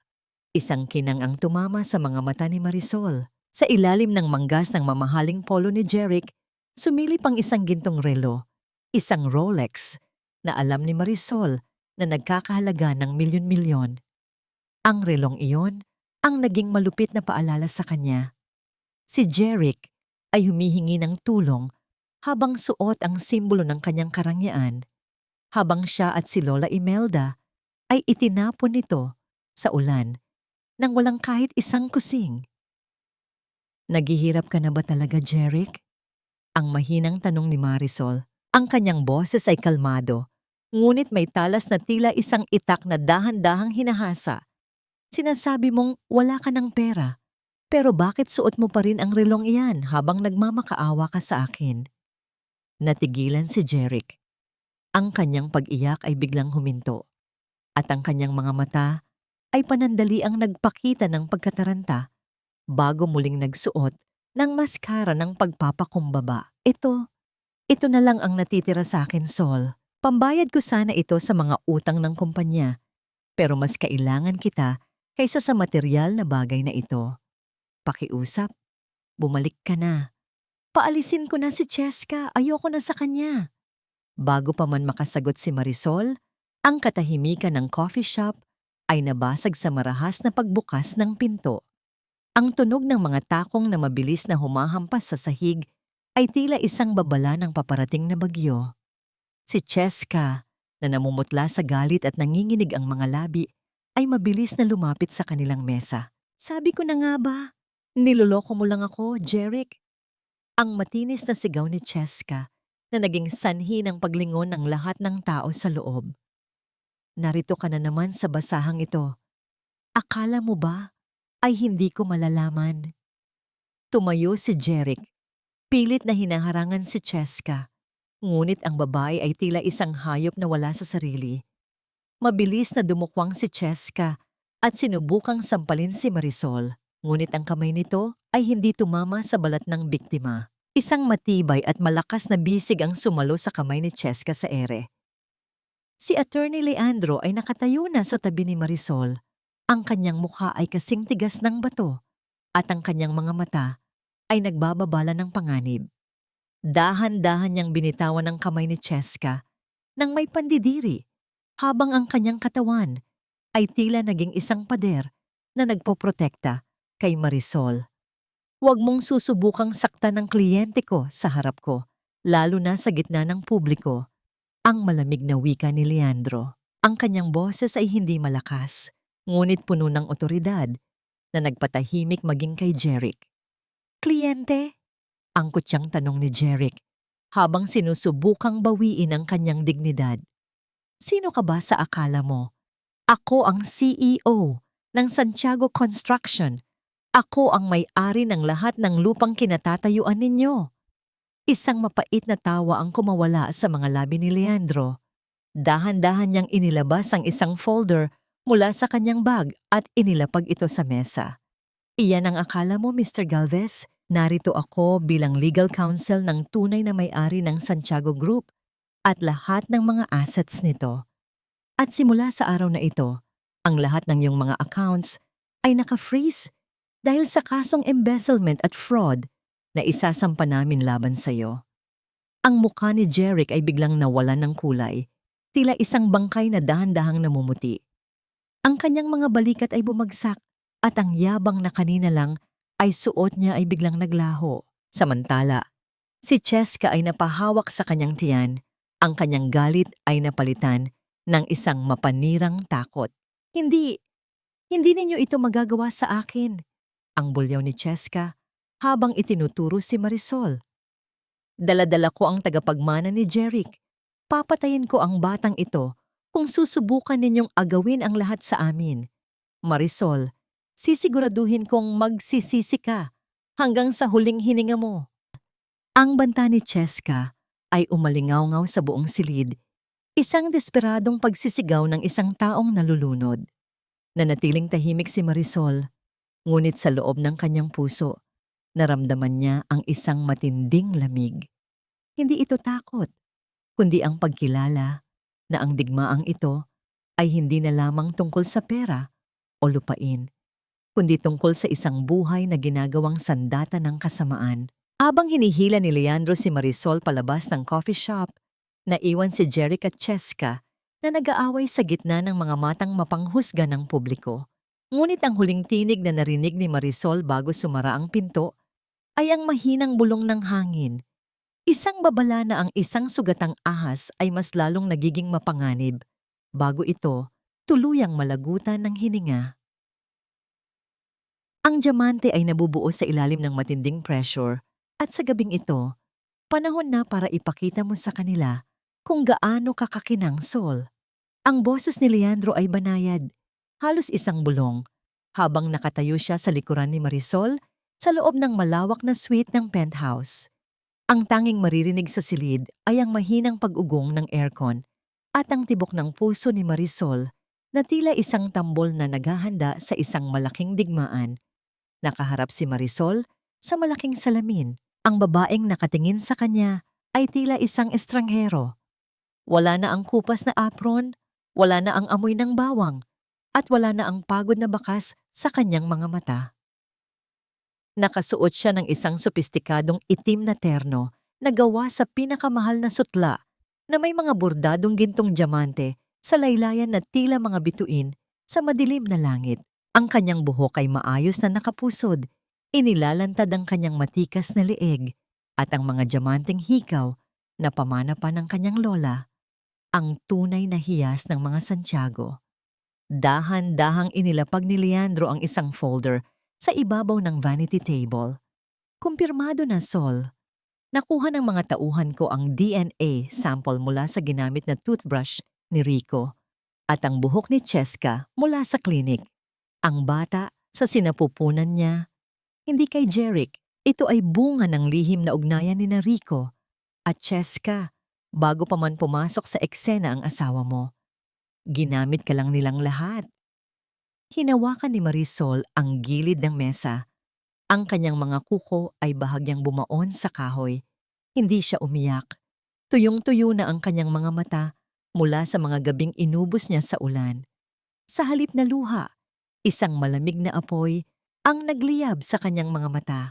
isang kinang ang tumama sa mga mata ni Marisol. Sa ilalim ng manggas ng mamahaling polo ni Jeric, sumilip ang isang gintong relo, isang Rolex, na alam ni Marisol na nagkakahalaga ng milyon-milyon. Ang relong iyon ang naging malupit na paalala sa kanya. Si Jeric ay humihingi ng tulong habang suot ang simbolo ng kanyang karangyaan, habang siya at si Lola Imelda ay itinapon nito sa ulan nang walang kahit isang kusing. Naghihirap ka na ba talaga, Jeric? Ang mahinang tanong ni Marisol. Ang kanyang boses ay kalmado, ngunit may talas na tila isang itak na dahan-dahang hinahasa. Sinasabi mong wala ka ng pera, pero bakit suot mo pa rin ang relong iyan habang nagmamakaawa ka sa akin? Natigilan si Jeric. Ang kanyang pag-iyak ay biglang huminto, at ang kanyang mga mata ay panandali ang nagpakita ng pagkataranta bago muling nagsuot ng maskara ng pagpapakumbaba. Ito na lang ang natitira sa akin, Sol. Pambayad ko sana ito sa mga utang ng kumpanya, pero mas kailangan kita kaysa sa material na bagay na ito. Pakiusap, bumalik ka na. Paalisin ko na si Cheska, ayoko na sa kanya. Bago pa man makasagot si Marisol, ang katahimikan ng coffee shop ay nabasag sa marahas na pagbukas ng pinto. Ang tunog ng mga takong na mabilis na humahampas sa sahig ay tila isang babala ng paparating na bagyo. Si Cheska, na namumutla sa galit at nanginginig ang mga labi, ay mabilis na lumapit sa kanilang mesa. Sabi ko na nga ba, niloloko mo lang ako, Jeric. Ang matinis na sigaw ni Cheska na naging sanhi ng paglingon ng lahat ng tao sa loob. Narito ka na naman sa basahang ito. Akala mo ba ay hindi ko malalaman? Tumayo si Jeric. Pilit na hinaharangan si Cheska. Ngunit ang babae ay tila isang hayop na wala sa sarili. Mabilis na dumukwang si Cheska at sinubukang sampalin si Marisol. Ngunit ang kamay nito ay hindi tumama sa balat ng biktima. Isang matibay at malakas na bisig ang sumalo sa kamay ni Cheska sa ere. Si Attorney Leandro ay nakatayo na sa tabi ni Marisol. Ang kanyang mukha ay kasing tigas ng bato at ang kanyang mga mata ay nagbababala ng panganib. Dahan-dahan niyang binitawan ng kamay ni Cheska nang may pandidiri habang ang kanyang katawan ay tila naging isang pader na nagpoprotekta kay Marisol. Huwag mong susubukang saktan ng kliyente ko sa harap ko, lalo na sa gitna ng publiko. Ang malamig na wika ni Leandro. Ang kanyang boses ay hindi malakas, ngunit puno ng otoridad na nagpatahimik maging kay Jeric. Kliyente? Angkot siyang tanong ni Jeric habang sinusubukang bawiin ang kanyang dignidad. Sino ka ba sa akala mo? Ako ang CEO ng Santiago Construction. Ako ang may-ari ng lahat ng lupang kinatatayuan ninyo. Isang mapait na tawa ang kumawala sa mga labi ni Leandro. Dahan-dahan niyang inilabas ang isang folder mula sa kanyang bag at inilapag ito sa mesa. Iyan ang akala mo, Mr. Galvez? Narito ako bilang legal counsel ng tunay na may-ari ng Santiago Group at lahat ng mga assets nito. At simula sa araw na ito, ang lahat ng iyong mga accounts ay naka-freeze dahil sa kasong embezzlement at fraud na isasampa namin laban sa iyo. Ang mukha ni Jeric ay biglang nawalan ng kulay, tila isang bangkay na dahan-dahang namumuti. Ang kanyang mga balikat ay bumagsak at ang yabang na kanina lang ay suot niya ay biglang naglaho. Samantala, si Cheska ay napahawak sa kanyang tiyan. Ang kanyang galit ay napalitan ng isang mapanirang takot. Hindi ninyo ito magagawa sa akin. Ang bulyaw ni Cheska habang itinuturo si Marisol. Dala-dala ko ang tagapagmana ni Jeric. Papatayin ko ang batang ito kung susubukan ninyong agawin ang lahat sa amin. Marisol, sisiguraduhin kong magsisisi ka hanggang sa huling hininga mo. Ang banta ni Cheska ay umalingaw-ngaw sa buong silid, isang desperadong pagsisigaw ng isang taong nalulunod. Nanatiling tahimik si Marisol, ngunit sa loob ng kanyang puso, naramdaman niya ang isang matinding lamig. Hindi ito takot, kundi ang pagkilala na ang digmaang ito ay hindi na lamang tungkol sa pera o lupain, kundi tungkol sa isang buhay na ginagawang sandata ng kasamaan. Habang hinihila ni Leandro si Marisol palabas ng coffee shop, naiwan si Jeric at Cheska na nag-aaway sa gitna ng mga matang mapanghusga ng publiko. Ngunit ang huling tinig na narinig ni Marisol bago sumara ang pinto ay ang mahinang bulong ng hangin. Isang babala na ang isang sugatang ahas ay mas lalong nagiging mapanganib bago ito tuluyang malagutan ng hininga. Ang diamante ay nabubuo sa ilalim ng matinding pressure at sa gabing ito, panahon na para ipakita mo sa kanila kung gaano kakakinang Sol. Ang boses ni Leandro ay banayad, halos isang bulong, habang nakatayo siya sa likuran ni Marisol sa loob ng malawak na suite ng penthouse. Ang tanging maririnig sa silid ay ang mahinang pag-ugong ng aircon at ang tibok ng puso ni Marisol na tila isang tambol na naghahanda sa isang malaking digmaan. Nakaharap si Marisol sa malaking salamin. Ang babaeng nakatingin sa kanya ay tila isang estranghero. Wala na ang kupas na apron, wala na ang amoy ng bawang, at wala na ang pagod na bakas sa kanyang mga mata. Nakasuot siya ng isang sopistikadong itim na terno na gawa sa pinakamahal na sutla na may mga bordadong gintong diamante sa laylayan na tila mga bituin sa madilim na langit. Ang kanyang buhok ay maayos na nakapusod, inilalantad ang kanyang matikas na leeg at ang mga diamanteng hikaw na pamana pa ng kanyang lola, ang tunay na hiyas ng mga Santiago. Dahan-dahang inilapag ni Leandro ang isang folder sa ibabaw ng vanity table. Kumpirmado na Sol. Nakuha ng mga tauhan ko ang DNA sample mula sa ginamit na toothbrush ni Rico at ang buhok ni Cheska mula sa klinik. Ang bata sa sinapupunan niya. Hindi kay Jeric, ito ay bunga ng lihim na ugnayan ni Rico at Cheska bago pa man pumasok sa eksena ang asawa mo. Ginamit ka lang nilang lahat. Hinawakan ni Marisol ang gilid ng mesa. Ang kanyang mga kuko ay bahagyang bumaon sa kahoy. Hindi siya umiyak. Tuyong-tuyo na ang kanyang mga mata mula sa mga gabing inubos niya sa ulan. Sa halip na luha, isang malamig na apoy ang nagliyab sa kanyang mga mata.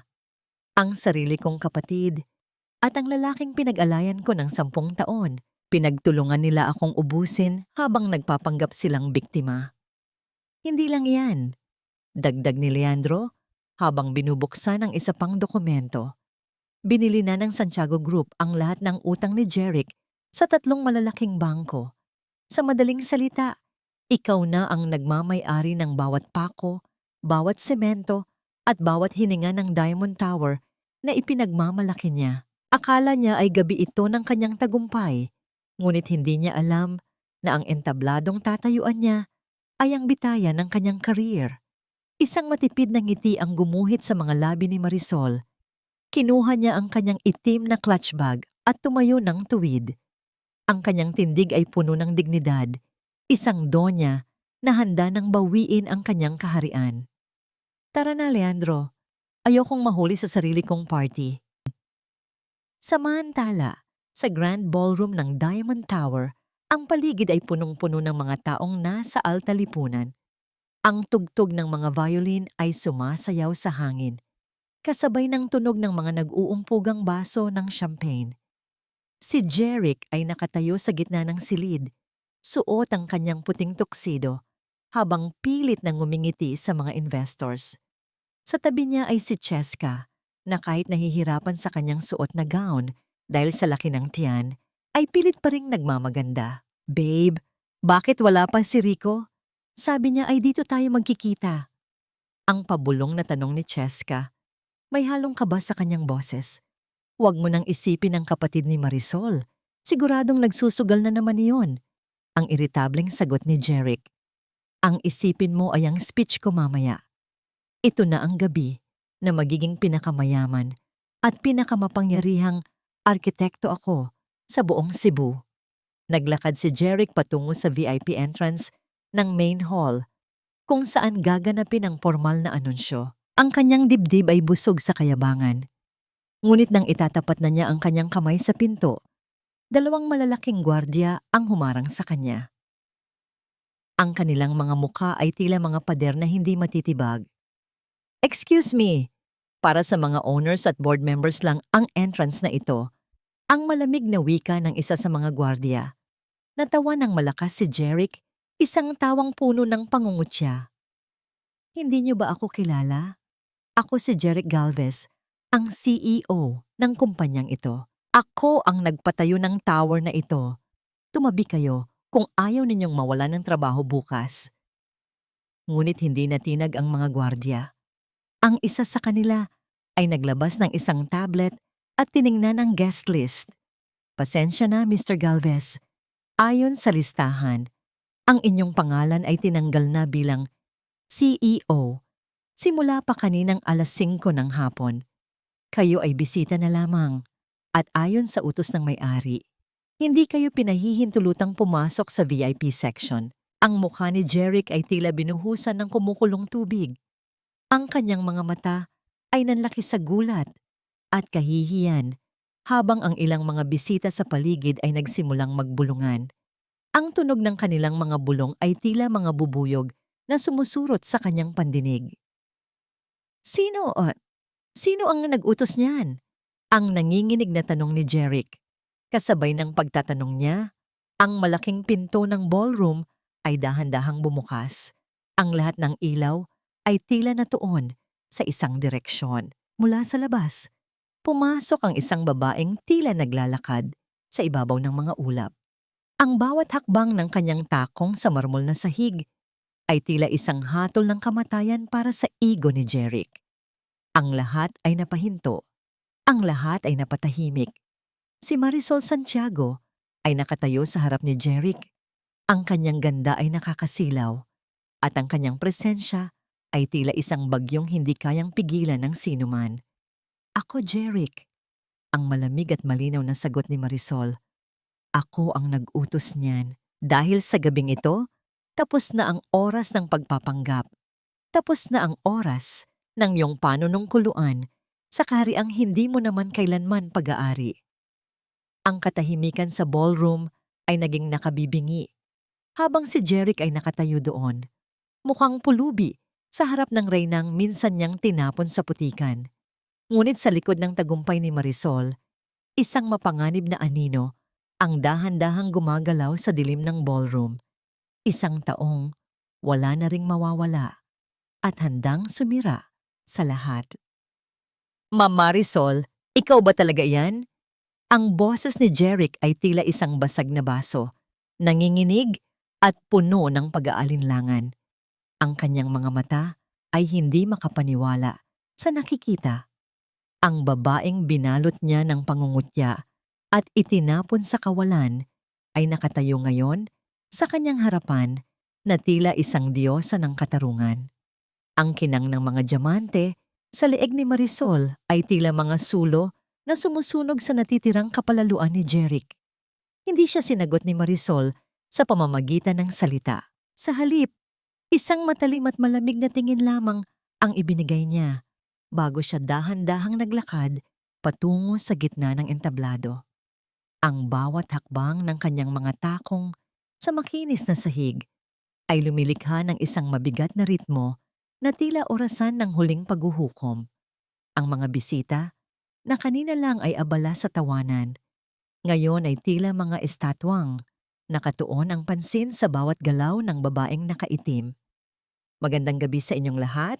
Ang sarili kong kapatid at ang lalaking pinag-alayan ko ng 10 taon. Pinagtulungan nila akong ubusin habang nagpapanggap silang biktima. Hindi lang yan. Dagdag ni Leandro habang binubuksan ang isa pang dokumento. Binili na ng Santiago Group ang lahat ng utang ni Jeric sa 3 malalaking bangko. Sa madaling salita, ikaw na ang nagmamay-ari ng bawat pako, bawat semento, at bawat hininga ng Diamond Tower na ipinagmamalaki niya. Akala niya ay gabi ito ng kanyang tagumpay, ngunit hindi niya alam na ang entabladong tatayuan niya ay ang bitayan ng kanyang career. Isang matipid na ngiti ang gumuhit sa mga labi ni Marisol. Kinuha niya ang kanyang itim na clutch bag at tumayo ng tuwid. Ang kanyang tindig ay puno ng dignidad, isang donya na handa nang bawiin ang kanyang kaharian. Tara na, Leandro. Ayokong mahuli sa sarili kong party. Samantala, sa Grand Ballroom ng Diamond Tower, ang paligid ay punong-puno ng mga taong nasa alta lipunan. Ang tugtog ng mga violin ay sumasayaw sa hangin, kasabay ng tunog ng mga nag-uumpugang baso ng champagne. Si Jeric ay nakatayo sa gitna ng silid, suot ang kanyang puting tuxedo, habang pilit na ngumingiti sa mga investors. Sa tabi niya ay si Cheska, na kahit nahihirapan sa kanyang suot na gown dahil sa laki ng tiyan, ay pilit pa ring nagmamaganda. Babe, bakit wala pa si Rico? Sabi niya ay dito tayo magkikita. Ang pabulong na tanong ni Cheska. May halong kaba sa kanyang boses. Huwag mo nang isipin ang kapatid ni Marisol. Siguradong nagsusugal na naman iyon. Ang iritableng sagot ni Jeric. Ang isipin mo ay ang speech ko mamaya. Ito na ang gabi na magiging pinakamayaman at pinakamapangyarihang arkitekto ako sa buong Cebu. Naglakad si Jeric patungo sa VIP entrance ng main hall kung saan gaganapin ang formal na anunsyo. Ang kanyang dibdib ay busog sa kayabangan. Ngunit nang itatapat na niya ang kanyang kamay sa pinto, 2 malalaking gwardiya ang humarang sa kanya. Ang kanilang mga mukha ay tila mga pader na hindi matitibag. Excuse me, para sa mga owners at board members lang ang entrance na ito. Ang malamig na wika ng isa sa mga gwardiya. Natawa ng malakas si Jeric, isang tawang puno ng pangungutya. Hindi niyo ba ako kilala? Ako si Jeric Galvez, ang CEO ng kumpanyang ito. Ako ang nagpatayo ng tower na ito. Tumabi kayo kung ayaw ninyong mawalan ng trabaho bukas. Ngunit hindi natinag ang mga gwardya. Ang isa sa kanila ay naglabas ng isang tablet at tiningnan ang guest list. Pasensya na, Mr. Galvez. Ayon sa listahan, ang inyong pangalan ay tinanggal na bilang CEO simula pa kaninang alas 5 ng hapon. Kayo ay bisita na lamang at ayon sa utos ng may-ari, hindi kayo pinahihintulutang pumasok sa VIP section. Ang mukha ni Jeric ay tila binuhusan ng kumukulong tubig. Ang kanyang mga mata ay nanlaki sa gulat at kahihiyan habang ang ilang mga bisita sa paligid ay nagsimulang magbulungan. Ang tunog ng kanilang mga bulong ay tila mga bubuyog na sumusurot sa kanyang pandinig. Sino ang nag-utos niyan? Ang nanginginig na tanong ni Jeric. Kasabay ng pagtatanong niya, ang malaking pinto ng ballroom ay dahan-dahang bumukas. Ang lahat ng ilaw ay tila natuon sa isang direksyon. Mula sa labas, pumasok ang isang babaeng tila naglalakad sa ibabaw ng mga ulap. Ang bawat hakbang ng kanyang takong sa marmol na sahig ay tila isang hatol ng kamatayan para sa ego ni Jeric. Ang lahat ay napahinto. Ang lahat ay napatahimik. Si Marisol Santiago ay nakatayo sa harap ni Jeric. Ang kanyang ganda ay nakakasilaw at ang kanyang presensya ay tila isang bagyong hindi kayang pigilan ng sinuman. Ako, Jeric. Ang malamig at malinaw na sagot ni Marisol. Ako ang nag-utos niyan. Dahil sa gabing ito, tapos na ang oras ng pagpapanggap. Tapos na ang oras ng iyong panunungkuluan sa kahariang hindi mo naman kailanman pag-aari. Ang katahimikan sa ballroom ay naging nakabibingi habang si Jeric ay nakatayo doon, mukhang pulubi sa harap ng reynang minsan niyang tinapon sa putikan. Ngunit sa likod ng tagumpay ni Marisol, isang mapanganib na anino ang dahan-dahang gumagalaw sa dilim ng ballroom. Isang taong wala na ring mawawala at handang sumira sa lahat. Ma'am Marisol, ikaw ba talaga yan? Ang boses ni Jeric ay tila isang basag na baso, nanginginig at puno ng pag-aalinlangan. Ang kanyang mga mata ay hindi makapaniwala sa nakikita. Ang babaeng binalot niya ng pangungutya at itinapon sa kawalan ay nakatayo ngayon sa kanyang harapan na tila isang diyosa ng katarungan. Ang kinang ng mga diamante sa leeg ni Marisol ay tila mga sulo na sumusunog sa natitirang kapalaluan ni Jeric. Hindi siya sinagot ni Marisol sa pamamagitan ng salita. Sa halip, isang matalim at malamig na tingin lamang ang ibinigay niya bago siya dahan-dahang naglakad patungo sa gitna ng entablado. Ang bawat hakbang ng kanyang mga takong sa makinis na sahig ay lumilikha ng isang mabigat na ritmo na tila orasan ng huling paghuhukom. Ang mga bisita na kanina lang ay abala sa tawanan, ngayon ay tila mga estatwang nakatuon ang pansin sa bawat galaw ng babaeng nakaitim. Magandang gabi sa inyong lahat.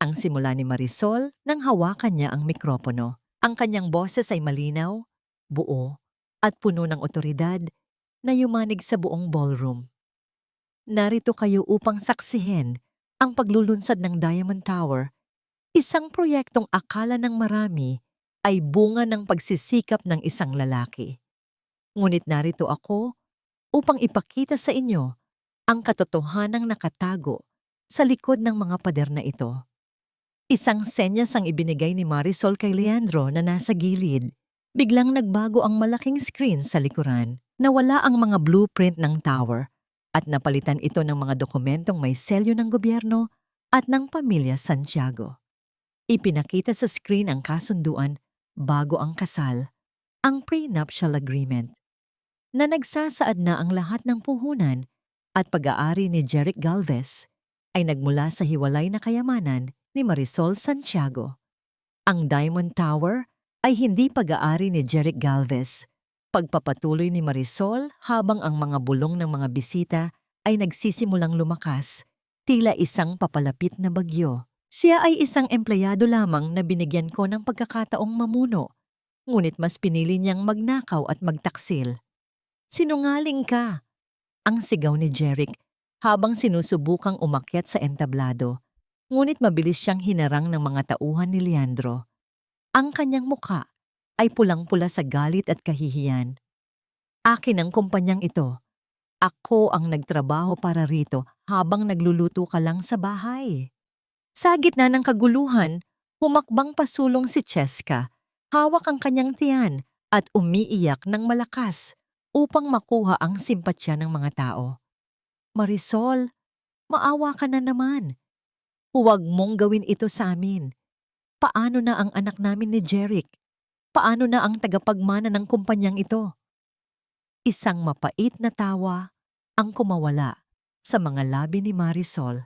Ang simula ni Marisol nang hawakan niya ang mikropono. Ang kanyang boses ay malinaw, buo, at puno ng otoridad na yumanig sa buong ballroom. Narito kayo upang saksihin ang paglulunsad ng Diamond Tower, isang proyektong akala ng marami ay bunga ng pagsisikap ng isang lalaki. Ngunit narito ako upang ipakita sa inyo ang katotohanang nakatago sa likod ng mga pader na ito. Isang senyas ang ibinigay ni Marisol kay Leandro na nasa gilid. Biglang nagbago ang malaking screen sa likuran. Nawala ang mga blueprint ng tower at napalitan ito ng mga dokumentong may selyo ng gobyerno at ng pamilya Santiago. Ipinakita sa screen ang kasunduan bago ang kasal, ang prenuptial agreement, na nagsasaad na ang lahat ng puhunan at pag-aari ni Jeric Galvez ay nagmula sa hiwalay na kayamanan ni Marisol Santiago. Ang Diamond Tower ay hindi pag-aari ni Jeric Galvez. Pagpapatuloy ni Marisol habang ang mga bulong ng mga bisita ay nagsisimulang lumakas, tila isang papalapit na bagyo. Siya ay isang empleyado lamang na binigyan ko ng pagkakataong mamuno, ngunit mas pinili niyang magnakaw at magtaksil. Sinungaling ka! Ang sigaw ni Jeric habang sinusubukang umakyat sa entablado, ngunit mabilis siyang hinarang ng mga tauhan ni Leandro. Ang kanyang muka ay pulang-pula sa galit at kahihiyan. Akin ang kumpanyang ito. Ako ang nagtrabaho para rito habang nagluluto ka lang sa bahay. Sa gitna ng kaguluhan, humakbang pasulong si Cheska. Hawak ang kanyang tiyan at umiiyak ng malakas upang makuha ang simpatsya ng mga tao. Marisol, maawa ka na naman. Huwag mong gawin ito sa amin. Paano na ang anak namin ni Jeric? Paano na ang tagapagmana ng kumpanyang ito? Isang mapait na tawa ang kumawala sa mga labi ni Marisol.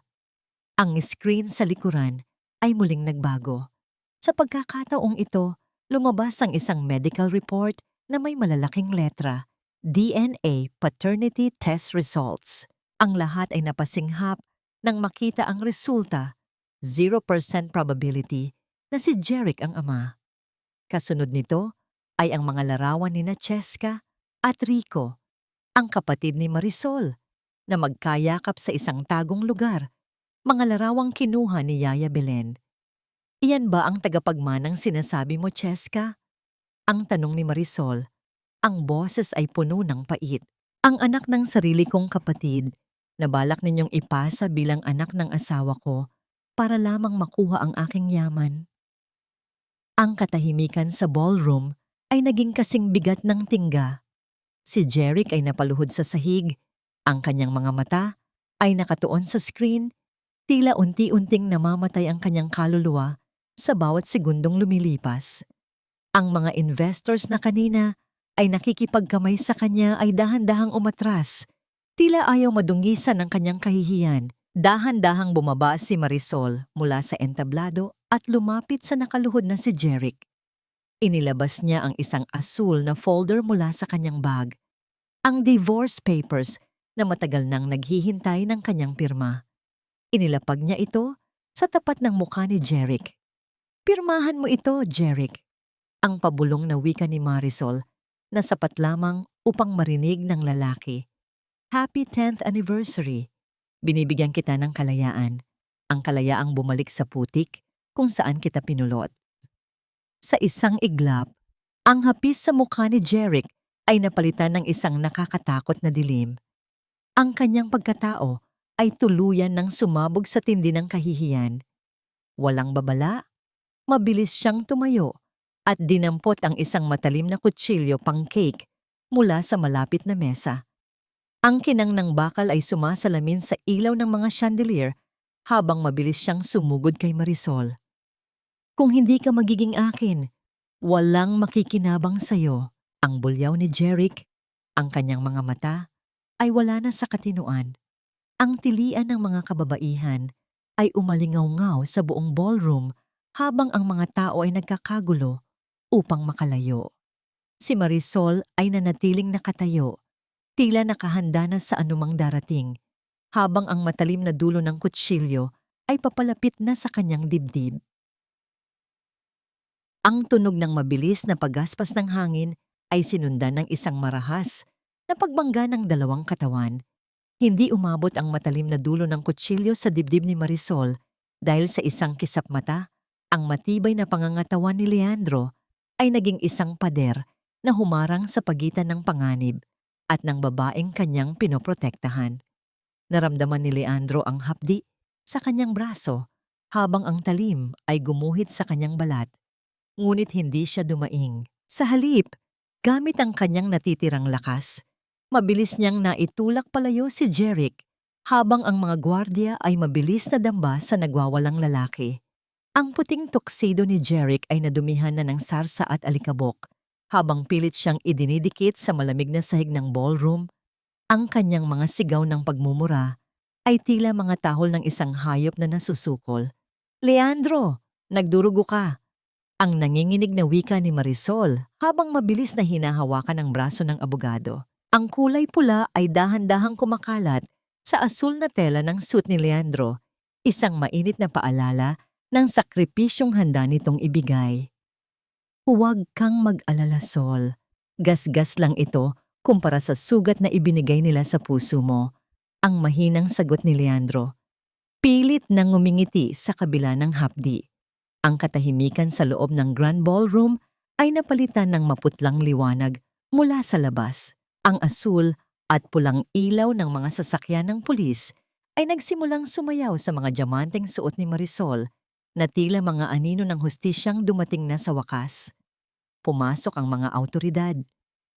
Ang screen sa likuran ay muling nagbago. Sa pagkakataong ito, lumabas ang isang medical report na may malalaking letra, DNA Paternity Test Results. Ang lahat ay napasinghap nang makita ang resulta, 0% probability na si Jeric ang ama. Kasunod nito ay ang mga larawan ni Cheska at Rico, ang kapatid ni Marisol, na magkayakap sa isang tagong lugar, mga larawang kinuha ni Yaya Belen. Iyan ba ang tagapagmanang sinasabi mo, Cheska? Ang tanong ni Marisol. Ang boses ay puno ng pait. Ang anak ng sarili kong kapatid, na balak ninyong ipasa bilang anak ng asawa ko para lamang makuha ang aking yaman. Ang katahimikan sa ballroom ay naging kasing bigat ng tingga. Si Jeric ay napaluhod sa sahig. Ang kanyang mga mata ay nakatuon sa screen, tila unti-unting namamatay ang kanyang kaluluwa sa bawat segundong lumilipas. Ang mga investors na kanina ay nakikipagkamay sa kanya ay dahan-dahang umatras, tila ayaw madungisan ng kanyang kahihiyan. Dahan-dahang bumaba si Marisol mula sa entablado at lumapit sa nakaluhod na si Jeric. Inilabas niya ang isang asul na folder mula sa kanyang bag, ang divorce papers na matagal nang naghihintay ng kanyang pirma. Inilapag niya ito sa tapat ng mukha ni Jeric. Pirmahan mo ito, Jeric. Ang pabulong na wika ni Marisol na sapat lamang upang marinig ng lalaki. Happy 10th anniversary. Binibigyan kita ng kalayaan. Ang kalayaang bumalik sa putik kung saan kita pinulot. Sa isang iglap, ang hapis sa mukha ni Jeric ay napalitan ng isang nakakatakot na dilim. Ang kanyang pagkatao ay tuluyan ng sumabog sa tindi ng kahihiyan. Walang babala, mabilis siyang tumayo at dinampot ang isang matalim na kutsilyo pang cake mula sa malapit na mesa. Ang kinang ng bakal ay sumasalamin sa ilaw ng mga chandelier habang mabilis siyang sumugod kay Marisol. Kung hindi ka magiging akin, walang makikinabang sa'yo. Ang bulyaw ni Jeric, ang kanyang mga mata, ay wala na sa katinuan. Ang tilian ng mga kababaihan ay umalingaw-ngaw sa buong ballroom habang ang mga tao ay nagkakagulo upang makalayo. Si Marisol ay nanatiling nakatayo, tila nakahanda na sa anumang darating, habang ang matalim na dulo ng kutsilyo ay papalapit na sa kanyang dibdib. Ang tunog ng mabilis na paggaspas ng hangin ay sinundan ng isang marahas na pagbangga ng dalawang katawan. Hindi umabot ang matalim na dulo ng kutsilyo sa dibdib ni Marisol dahil sa isang kisap mata, ang matibay na pangangatawan ni Leandro ay naging isang pader na humarang sa pagitan ng panganib at ng babaeng kanyang pinoprotektahan. Naramdaman ni Leandro ang hapdi sa kanyang braso habang ang talim ay gumuhit sa kanyang balat. Ngunit hindi siya dumaing. Sa halip, gamit ang kanyang natitirang lakas, mabilis niyang naitulak palayo si Jeric habang ang mga gwardya ay mabilis na damba sa nagwawalang lalaki. Ang puting tuxedo ni Jeric ay nadumihan na ng sarsa at alikabok habang pilit siyang idinidikit sa malamig na sahig ng ballroom. Ang kanyang mga sigaw ng pagmumura ay tila mga tahol ng isang hayop na nasusukol. "Leandro, nagdurugo ka!" Ang nanginginig na wika ni Marisol habang mabilis na hinahawakan ang braso ng abogado. Ang kulay pula ay dahan-dahang kumakalat Sa asul na tela ng suit ni Leandro, isang mainit na paalala ng sakripisyong handa nitong ibigay. Huwag kang mag-alala, Sol. Gasgas lang ito kumpara sa sugat na ibinigay nila sa puso mo. Ang mahinang sagot ni Leandro. Pilit na ngumingiti sa kabila ng hapdi. Ang katahimikan sa loob ng Grand Ballroom ay napalitan ng maputlang liwanag mula sa labas. Ang asul at pulang ilaw ng mga sasakyan ng pulis ay nagsimulang sumayaw sa mga diamanteng suot ni Marisol na tila mga anino ng hustisyang dumating na sa wakas. Pumasok ang mga awtoridad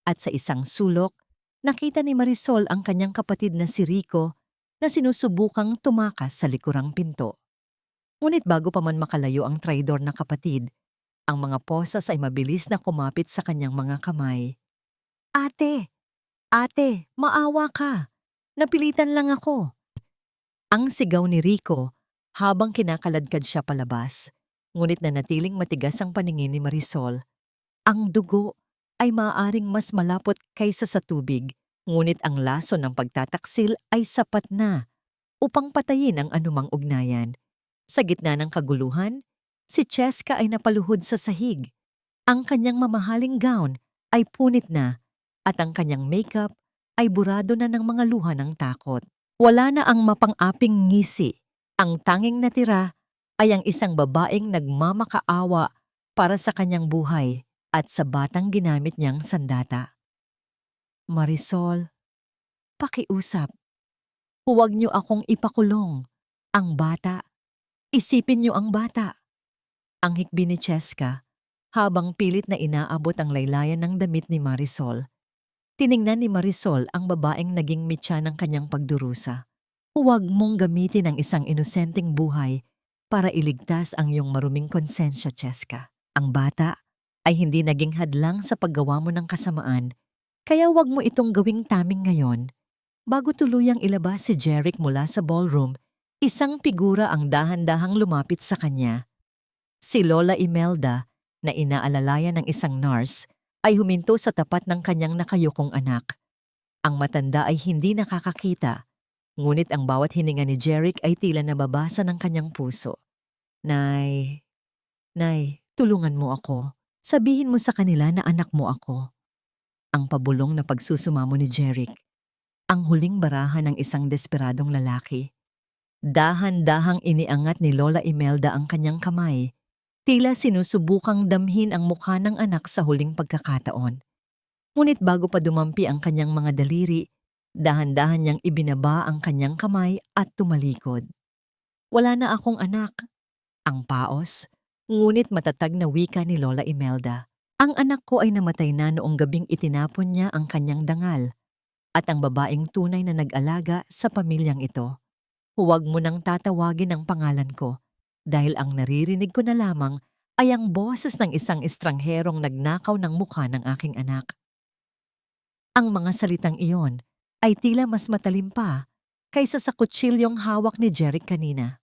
at sa isang sulok, nakita ni Marisol ang kanyang kapatid na si Rico na sinusubukang tumakas sa likurang pinto. Ngunit bago pa man makalayo ang traidor na kapatid, ang mga posas ay mabilis na kumapit sa kanyang mga kamay. Ate! Ate! Maawa ka! Napilitan lang ako! Ang sigaw ni Rico habang kinakaladkad siya palabas, ngunit nanatiling matigas ang paningin ni Marisol. Ang dugo ay maaaring mas malapot kaysa sa tubig, ngunit ang laso ng pagtataksil ay sapat na upang patayin ang anumang ugnayan. Sa gitna ng kaguluhan, si Cheska ay napaluhod sa sahig. Ang kanyang mamahaling gown ay punit na at ang kanyang makeup ay burado na ng mga luha ng takot. Wala na ang mapang-aping ngisi. Ang tanging natira ay ang isang babaeng nagmamakaawa para sa kanyang buhay at sa batang ginamit niyang sandata. Marisol, pakiusap. Huwag niyo akong ipakulong. Ang bata. Isipin niyo ang bata. Ang hikbi ni Cheska habang pilit na inaabot ang laylayan ng damit ni Marisol. Tiningnan ni Marisol ang babaeng naging mitya ng kanyang pagdurusa. Huwag mong gamitin ang isang inosenteng buhay para iligtas ang iyong maruming konsensya, Cheska. Ang bata ay hindi naging hadlang sa paggawa mo ng kasamaan, kaya huwag mo itong gawing taming ngayon. Bago tuluyang ilabas si Jeric mula sa ballroom, isang figura ang dahan-dahang lumapit sa kanya. Si Lola Imelda, na inaalalayan ng isang nurse, ay huminto sa tapat ng kanyang nakayukong anak. Ang matanda ay hindi nakakakita, ngunit ang bawat hininga ni Jeric ay tila nababasa ng kanyang puso. Nay, tulungan mo ako. Sabihin mo sa kanila na anak mo ako. Ang pabulong na pagsusumamo ni Jeric. Ang huling barahan ng isang desperadong lalaki. Dahan-dahang iniangat ni Lola Imelda ang kanyang kamay, tila sinusubukang damhin ang mukha ng anak sa huling pagkakataon. Ngunit bago pa dumampi ang kanyang mga daliri, dahan-dahan niyang ibinaba ang kanyang kamay at tumalikod. Wala na akong anak. Ang paos, ngunit matatag na wika ni Lola Imelda. Ang anak ko ay namatay na noong gabing itinapon niya ang kanyang dangal at ang babaeng tunay na nag-alaga sa pamilyang ito. Huwag mo nang tatawagin ang pangalan ko dahil ang naririnig ko na lamang ay ang boses ng isang estrangherong nagnakaw ng mukha ng aking anak. Ang mga salitang iyon ay tila mas matalim pa kaysa sa kutsilyong hawak ni Jeric kanina.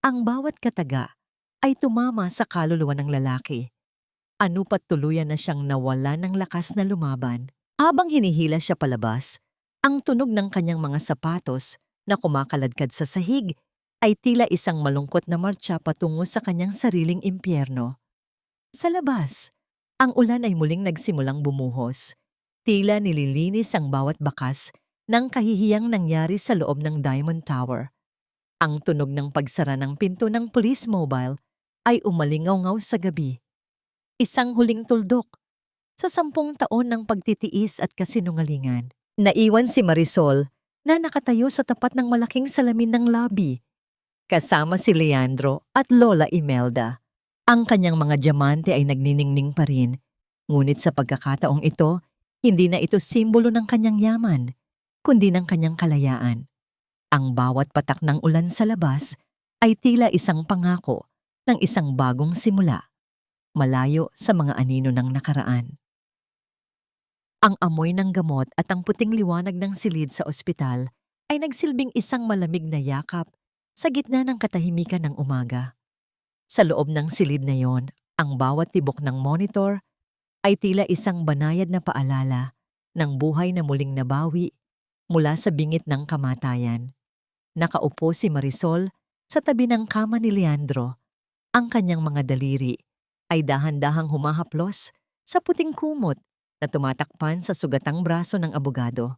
Ang bawat kataga ay tumama sa kaluluwa ng lalaki. Ano pat tuluyan na siyang nawala ng lakas na lumaban. Habang hinihila siya palabas, ang tunog ng kanyang mga sapatos na kumakaladkad sa sahig ay tila isang malungkot na martsa patungo sa kanyang sariling impyerno. Sa labas, ang ulan ay muling nagsimulang bumuhos. Tila nililinis ang bawat bakas ng kahihiyang nangyari sa loob ng Diamond Tower. Ang tunog ng pagsara ng pinto ng police mobile ay umalingaw-ngaw sa gabi. Isang huling tuldok sa 10 taon ng pagtitiis at kasinungalingan. Naiwan si Marisol na nakatayo sa tapat ng malaking salamin ng lobby, kasama si Leandro at Lola Imelda. Ang kanyang mga diamante ay nagniningning pa rin, ngunit sa pagkakataong ito, hindi na ito simbolo ng kanyang yaman, kundi ng kanyang kalayaan. Ang bawat patak ng ulan sa labas ay tila isang pangako ng isang bagong simula, malayo sa mga anino ng nakaraan. Ang amoy ng gamot at ang puting liwanag ng silid sa ospital ay nagsilbing isang malamig na yakap sa gitna ng katahimikan ng umaga. Sa loob ng silid na yon, ang bawat tibok ng monitor ay tila isang banayad na paalala ng buhay na muling nabawi mula sa bingit ng kamatayan. Nakaupo si Marisol sa tabi ng kama ni Leandro. Ang kanyang mga daliri ay dahan-dahang humahaplos sa puting kumot na tumatakpan sa sugatang braso ng abogado.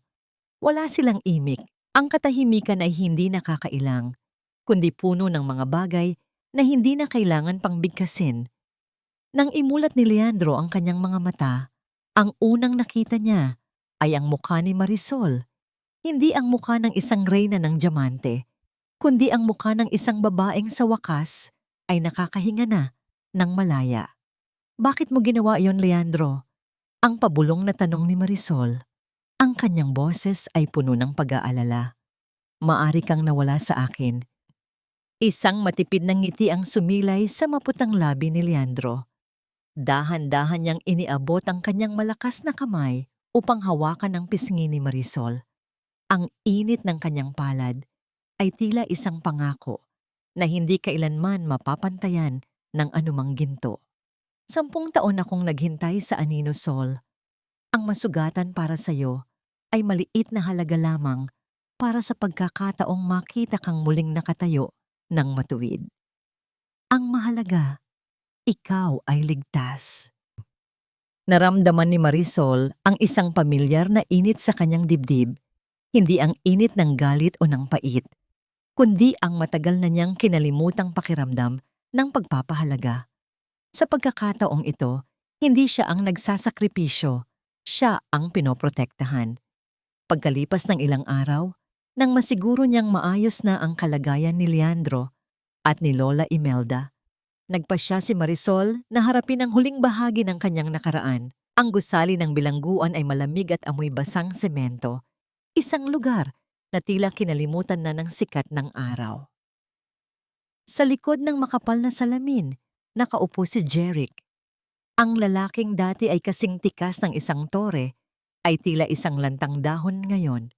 Wala silang imik. Ang katahimikan ay hindi nakakailang, kundi puno ng mga bagay na hindi na kailangan pang bigkasin. Nang imulat ni Leandro ang kanyang mga mata, ang unang nakita niya ay ang mukha ni Marisol. Hindi ang mukha ng isang reyna ng diamante, kundi ang mukha ng isang babaeng sa wakas ay nakakahinga na ng malaya. "Bakit mo ginawa yon, Leandro?" Ang pabulong na tanong ni Marisol. Ang kanyang boses ay puno ng pag-aalala. "Maari kang nawala sa akin." Isang matipid na ngiti ang sumilay sa maputang labi ni Leandro. Dahan-dahan niyang iniabot ang kanyang malakas na kamay upang hawakan ang pisngi ni Marisol. Ang init ng kanyang palad ay tila isang pangako na hindi kailanman mapapantayan ng anumang ginto. 10 taon akong naghintay sa anino, Sol. Ang masugatan para sa'yo ay maliit na halaga lamang para sa pagkakataong makita kang muling nakatayo ng matuwid. Ang mahalaga, ikaw ay ligtas. Naramdaman ni Marisol ang isang pamilyar na init sa kanyang dibdib, hindi ang init ng galit o ng pait, kundi ang matagal na niyang kinalimutang pakiramdam ng pagpapahalaga. Sa pagkakataong ito, hindi siya ang nagsasakripisyo, siya ang pinoprotektahan. Pagkalipas ng ilang araw, nang masiguro niyang maayos na ang kalagayan ni Leandro at ni Lola Imelda, nagpasya si Marisol na harapin ang huling bahagi ng kanyang nakaraan. Ang gusali ng bilangguan ay malamig at amoy basang semento, isang lugar na tila kinalimutan na ng sikat ng araw. Sa likod ng makapal na salamin, nakaupo si Jeric. Ang lalaking dati ay kasing tikas ng isang tore, ay tila isang lantang dahon ngayon.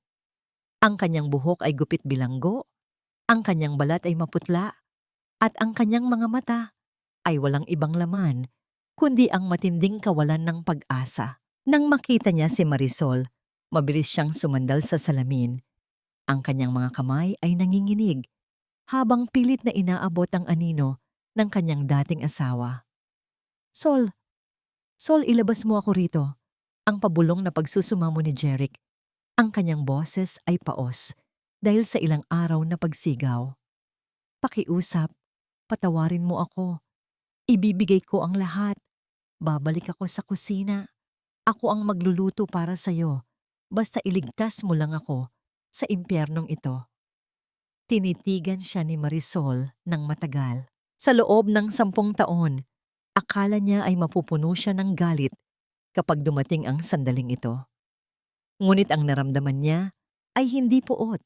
Ang kanyang buhok ay gupit bilanggo, ang kanyang balat ay maputla, at ang kanyang mga mata ay walang ibang laman, kundi ang matinding kawalan ng pag-asa. Nang makita niya si Marisol, mabilis siyang sumandal sa salamin. Ang kanyang mga kamay ay nanginginig, habang pilit na inaabot ang anino ng kanyang dating asawa. Sol, ilabas mo ako rito." Ang pabulong na pagsusumamo ni Jeric. Ang kanyang boses ay paos dahil sa ilang araw na pagsigaw. "Pakiusap, patawarin mo ako. Ibibigay ko ang lahat. Babalik ako sa kusina. Ako ang magluluto para sa'yo. Basta iligtas mo lang ako sa impyernong ito." Tinitigan siya ni Marisol ng matagal. Sa loob ng 10 taon, akala niya ay mapupuno siya ng galit kapag dumating ang sandaling ito. Ngunit ang naramdaman niya ay hindi puot,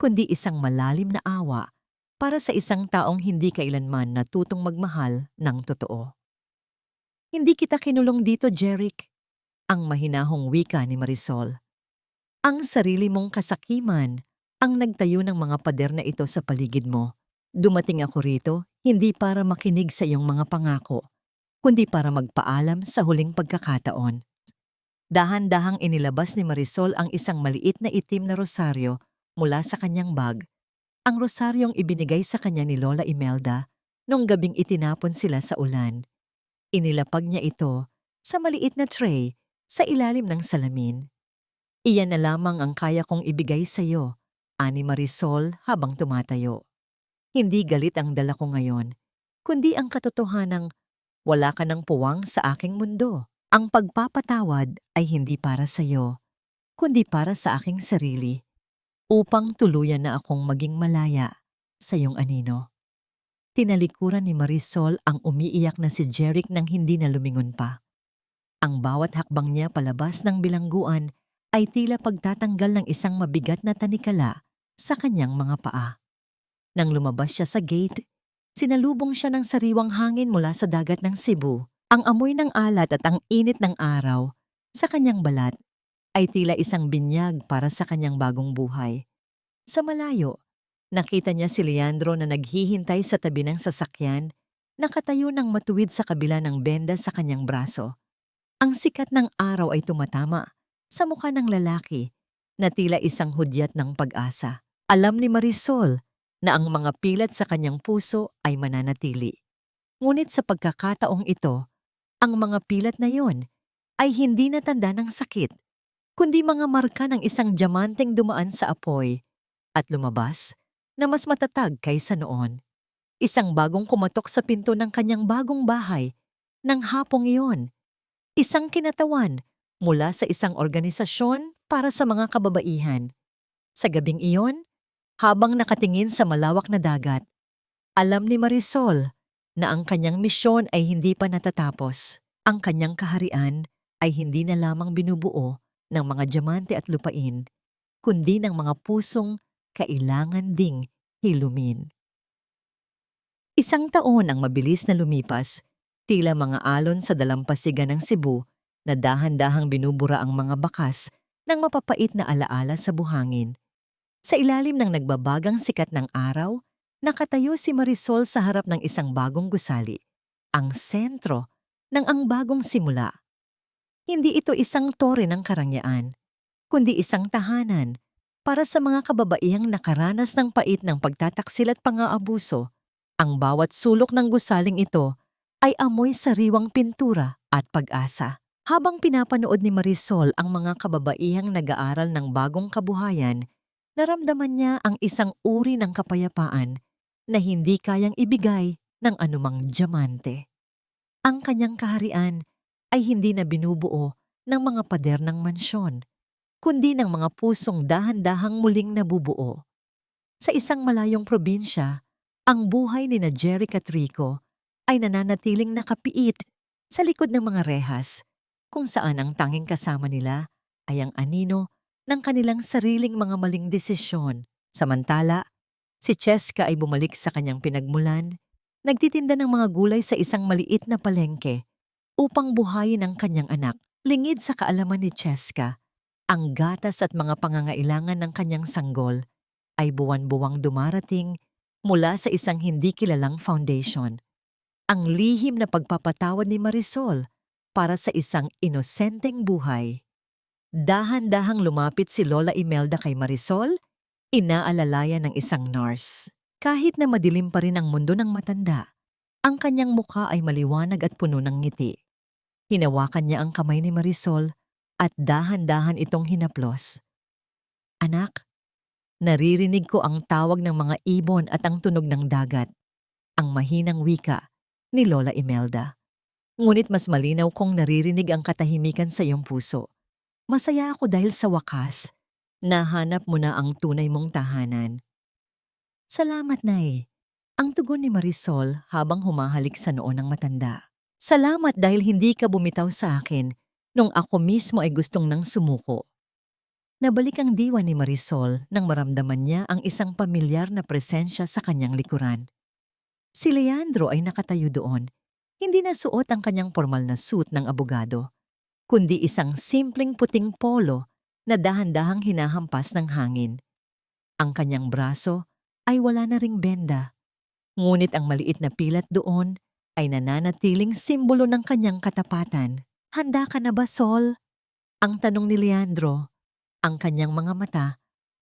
kundi isang malalim na awa para sa isang taong hindi kailanman natutong magmahal ng totoo. "Hindi kita kinulong dito, Jeric," ang mahinahong wika ni Marisol. "Ang sarili mong kasakiman ang nagtayo ng mga pader na ito sa paligid mo. Dumating ako rito hindi para makinig sa iyong mga pangako, kundi para magpaalam sa huling pagkakataon." Dahan-dahang inilabas ni Marisol ang isang maliit na itim na rosaryo mula sa kanyang bag. Ang rosaryong ibinigay sa kanya ni Lola Imelda nung gabing itinapon sila sa ulan. Inilapag niya ito sa maliit na tray sa ilalim ng salamin. "Iyan na lamang ang kaya kong ibigay sa iyo," ani Marisol habang tumatayo. "Hindi galit ang dala ko ngayon, kundi ang katotohanang wala ka ng puwang sa aking mundo. Ang pagpapatawad ay hindi para sa iyo, kundi para sa aking sarili, upang tuluyan na akong maging malaya sa iyong anino." Tinalikuran ni Marisol ang umiiyak na si Jeric nang hindi na lumingon pa. Ang bawat hakbang niya palabas ng bilangguan ay tila pagtatanggal ng isang mabigat na tanikala sa kanyang mga paa. Nang lumabas siya sa gate, sinalubong siya ng sariwang hangin mula sa dagat ng Cebu. Ang amoy ng alat at ang init ng araw sa kanyang balat ay tila isang binyag para sa kanyang bagong buhay. Sa malayo, nakita niya si Leandro na naghihintay sa tabi ng sasakyan, nakatayo ng matuwid sa kabila ng benda sa kanyang braso. Ang sikat ng araw ay tumatama sa mukha ng lalaki na tila isang hudyat ng pag-asa. Alam ni Marisol na ang mga pilat sa kanyang puso ay mananatili. Ngunit sa pagkakataong ito, ang mga pilat na yon ay hindi na tanda ng sakit, kundi mga marka ng isang diamanteng dumaan sa apoy at lumabas na mas matatag kaysa noon. Isang bagong kumatok sa pinto ng kanyang bagong bahay ng hapong iyon. Isang kinatawan mula sa isang organisasyon para sa mga kababaihan. Sa gabing iyon, habang nakatingin sa malawak na dagat, alam ni Marisol na ang kanyang misyon ay hindi pa natatapos. Ang kanyang kaharian ay hindi na lamang binubuo ng mga diamante at lupain, kundi ng mga pusong kailangan ding hilumin. Isang taon ang mabilis na lumipas, tila mga alon sa dalampasigan ng Cebu na dahan-dahang binubura ang mga bakas ng mapapait na alaala sa buhangin. Sa ilalim ng nagbabagang sikat ng araw, nakatayo si Marisol sa harap ng isang bagong gusali, ang sentro ng ang bagong simula. Hindi ito isang tore ng karangyaan, kundi isang tahanan para sa mga kababaihang nakaranas ng pait ng pagtataksil at pang-aabuso. Ang bawat sulok ng gusaling ito ay amoy sariwang pintura at pag-asa. Habang pinapanood ni Marisol ang mga kababaihang nag-aaral ng bagong kabuhayan, naramdaman niya ang isang uri ng kapayapaan na hindi kayang ibigay ng anumang diamante. Ang kanyang kaharian ay hindi na binubuo ng mga pader ng mansyon, kundi ng mga pusong dahan-dahang muling nabubuo. Sa isang malayong probinsya, ang buhay ni na Jerry Catrico ay nananatiling nakapiit sa likod ng mga rehas, kung saan ang tanging kasama nila ay ang anino ng kanilang sariling mga maling desisyon. Samantala, si Cheska ay bumalik sa kanyang pinagmulan, nagtitinda ng mga gulay sa isang maliit na palengke upang buhayin ang kanyang anak. Lingid sa kaalaman ni Cheska, ang gatas at mga pangangailangan ng kanyang sanggol ay buwan-buwang dumarating mula sa isang hindi kilalang foundation. Ang lihim na pagpapatawad ni Marisol para sa isang inosenteng buhay. Dahan-dahang lumapit si Lola Imelda kay Marisol, inaalalayan ng isang nurse. Kahit na madilim pa rin ang mundo ng matanda, ang kanyang mukha ay maliwanag at puno ng ngiti. Hinawakan niya ang kamay ni Marisol at dahan-dahan itong hinaplos. "Anak, naririnig ko ang tawag ng mga ibon at ang tunog ng dagat," ang mahinang wika ni Lola Imelda. "Ngunit mas malinaw kong naririnig ang katahimikan sa iyong puso. Masaya ako dahil sa wakas, nahanap mo na ang tunay mong tahanan." "Salamat, Nay," ang tugon ni Marisol habang humahalik sa noo ng matanda. "Salamat dahil hindi ka bumitaw sa akin nung ako mismo ay gustong nang sumuko." Nabalik ang diwa ni Marisol nang maramdaman niya ang isang pamilyar na presensya sa kanyang likuran. Si Leandro ay nakatayo doon, hindi na suot ang kanyang formal na suit ng abogado, kundi isang simpleng puting polo na dahan-dahang hinahampas ng hangin. Ang kanyang braso ay wala na ring benda, ngunit ang maliit na pilat doon ay nananatiling simbolo ng kanyang katapatan. "Handa ka na ba, Sol?" ang tanong ni Leandro. Ang kanyang mga mata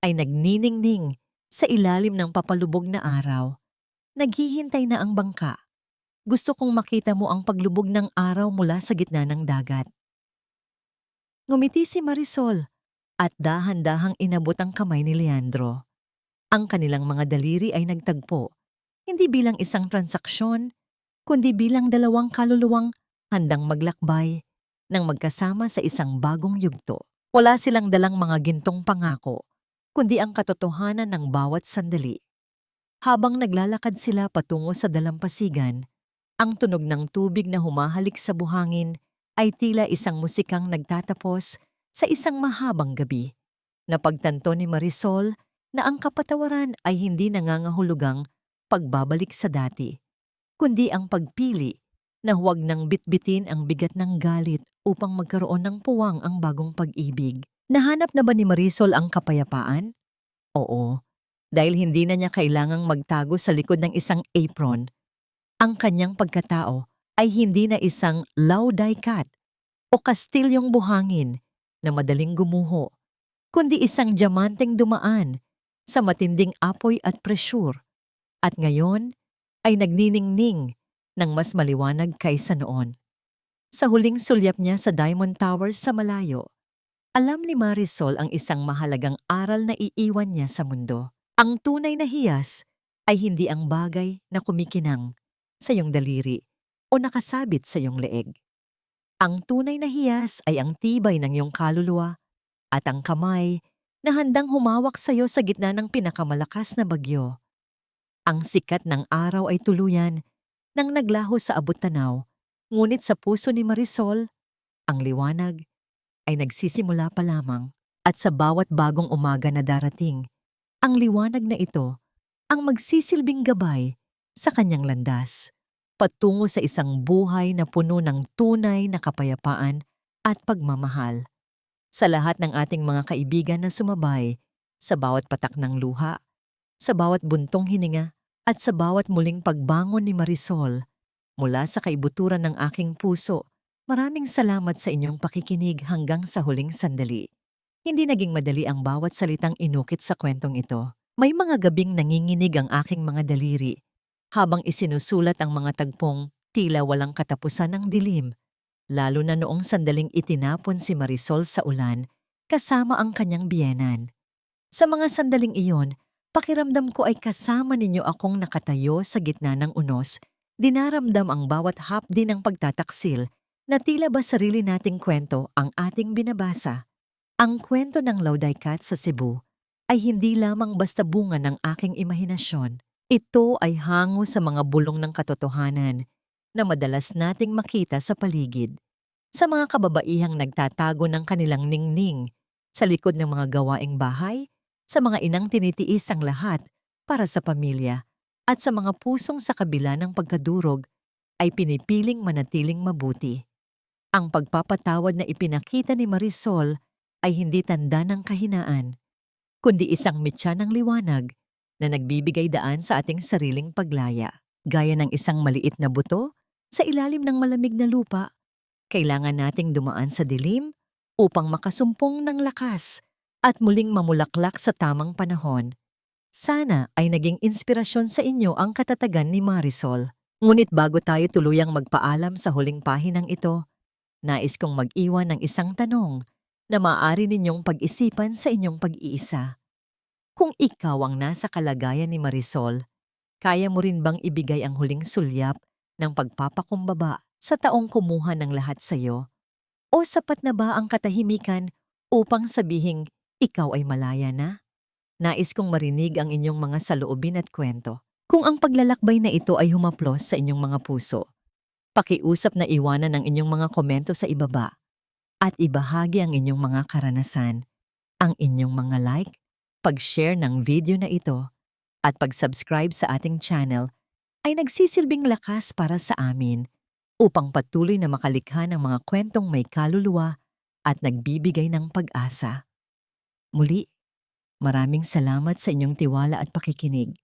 ay nagniningning sa ilalim ng papalubog na araw. Naghihintay na ang bangka. "Gusto kong makita mo ang paglubog ng araw mula sa gitna ng dagat." Ngumiti si Marisol at dahan-dahang inabot ang kamay ni Leandro. Ang kanilang mga daliri ay nagtagpo, hindi bilang isang transaksyon, kundi bilang dalawang kaluluwang handang maglakbay nang magkasama sa isang bagong yugto. Wala silang dalang mga gintong pangako, kundi ang katotohanan ng bawat sandali. Habang naglalakad sila patungo sa dalampasigan, ang tunog ng tubig na humahalik sa buhangin ay tila isang musikang nagtatapos sa isang mahabang gabi. Napagtanto ni Marisol na ang kapatawaran ay hindi nangangahulugang pagbabalik sa dati, kundi ang pagpili na huwag nang bitbitin ang bigat ng galit upang magkaroon ng puwang ang bagong pag-ibig. Nahanap na ba ni Marisol ang kapayapaan? Oo, dahil hindi na niya kailangang magtago sa likod ng isang apron. Ang kanyang pagkatao ay hindi na isang lauday cat o kastilyong buhangin na madaling gumuho. kundi isang diamanteng dumaan sa matinding apoy at presyur at ngayon ay nagniningning ng mas maliwanag kaysa noon. Sa huling sulyap niya sa Diamond Towers sa malayo, alam ni Marisol ang isang mahalagang aral na iiwan niya sa mundo. Ang tunay na hiyas ay hindi ang bagay na kumikinang sa iyong daliri o nakasabit sa iyong leeg. Ang tunay na hiyas ay ang tibay ng iyong kaluluwa at ang kamay na handang humawak sa iyo sa gitna ng pinakamalakas na bagyo. Ang sikat ng araw ay tuluyan nang naglaho sa abot-tanaw, ngunit sa puso ni Marisol, ang liwanag ay nagsisimula pa lamang at sa bawat bagong umaga na darating, ang liwanag na ito ang magsisilbing gabay sa kanyang landas, patungo sa isang buhay na puno ng tunay na kapayapaan at pagmamahal. Sa lahat ng ating mga kaibigan na sumabay, sa bawat patak ng luha, sa bawat buntong hininga, at sa bawat muling pagbangon ni Marisol, mula sa kaibuturan ng aking puso, maraming salamat sa inyong pakikinig hanggang sa huling sandali. Hindi naging madali ang bawat salitang inukit sa kwentong ito. May mga gabing nanginginig ang aking mga daliri, habang isinusulat ang mga tagpong tila walang katapusan ng dilim, lalo na noong sandaling itinapon si Marisol sa ulan kasama ang kanyang biyenan. Sa mga sandaling iyon, pakiramdam ko ay kasama ninyo akong nakatayo sa gitna ng unos, dinaramdam ang bawat hapdi ng pagtataksil na tila ba sarili nating kwento ang ating binabasa. Ang kwento ng Lauday Cat sa Cebu ay hindi lamang basta bunga ng aking imahinasyon. Ito ay hango sa mga bulong ng katotohanan na madalas nating makita sa paligid. Sa mga kababaihang nagtatago ng kanilang ningning, sa likod ng mga gawaing bahay, sa mga inang tinitiis ang lahat para sa pamilya, at sa mga pusong sa kabila ng pagkadurog ay pinipiling manatiling mabuti. Ang pagpapatawad na ipinakita ni Marisol ay hindi tanda ng kahinaan, kundi isang mitya ng liwanag na nagbibigay daan sa ating sariling paglaya. Gaya ng isang maliit na buto sa ilalim ng malamig na lupa, kailangan nating dumaan sa dilim upang makasumpong ng lakas at muling mamulaklak sa tamang panahon. Sana ay naging inspirasyon sa inyo ang katatagan ni Marisol. Ngunit bago tayo tuluyang magpaalam sa huling pahinang ito, nais kong mag-iwan ng isang tanong na maaari ninyong pag-isipan sa inyong pag-iisa. Kung ikaw ang nasa kalagayan ni Marisol, kaya mo rin bang ibigay ang huling sulyap ng pagpapakumbaba sa taong kumuha ng lahat sa iyo? O sapat na ba ang katahimikan upang sabihing ikaw ay malaya na? Nais kong marinig ang inyong mga saloobin at kwento. Kung ang paglalakbay na ito ay humaplos sa inyong mga puso, pakiusap na iwanan ang inyong mga komento sa ibaba at ibahagi ang inyong mga karanasan, ang inyong mga like, pag-share ng video na ito, at pag-subscribe sa ating channel ay nagsisilbing lakas para sa amin upang patuloy na makalikha ng mga kwentong may kaluluwa at nagbibigay ng pag-asa. Muli, maraming salamat sa inyong tiwala at pakikinig.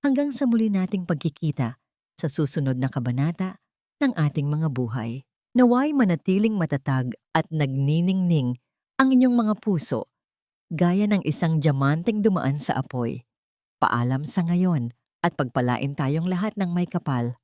Hanggang sa muli nating pagkikita sa susunod na kabanata ng ating mga buhay. Naway manatiling matatag at nagniningning ang inyong mga puso, gaya ng isang diamanteng dumaan sa apoy. Paalam sa ngayon at pagpalain tayong lahat ng may kapal.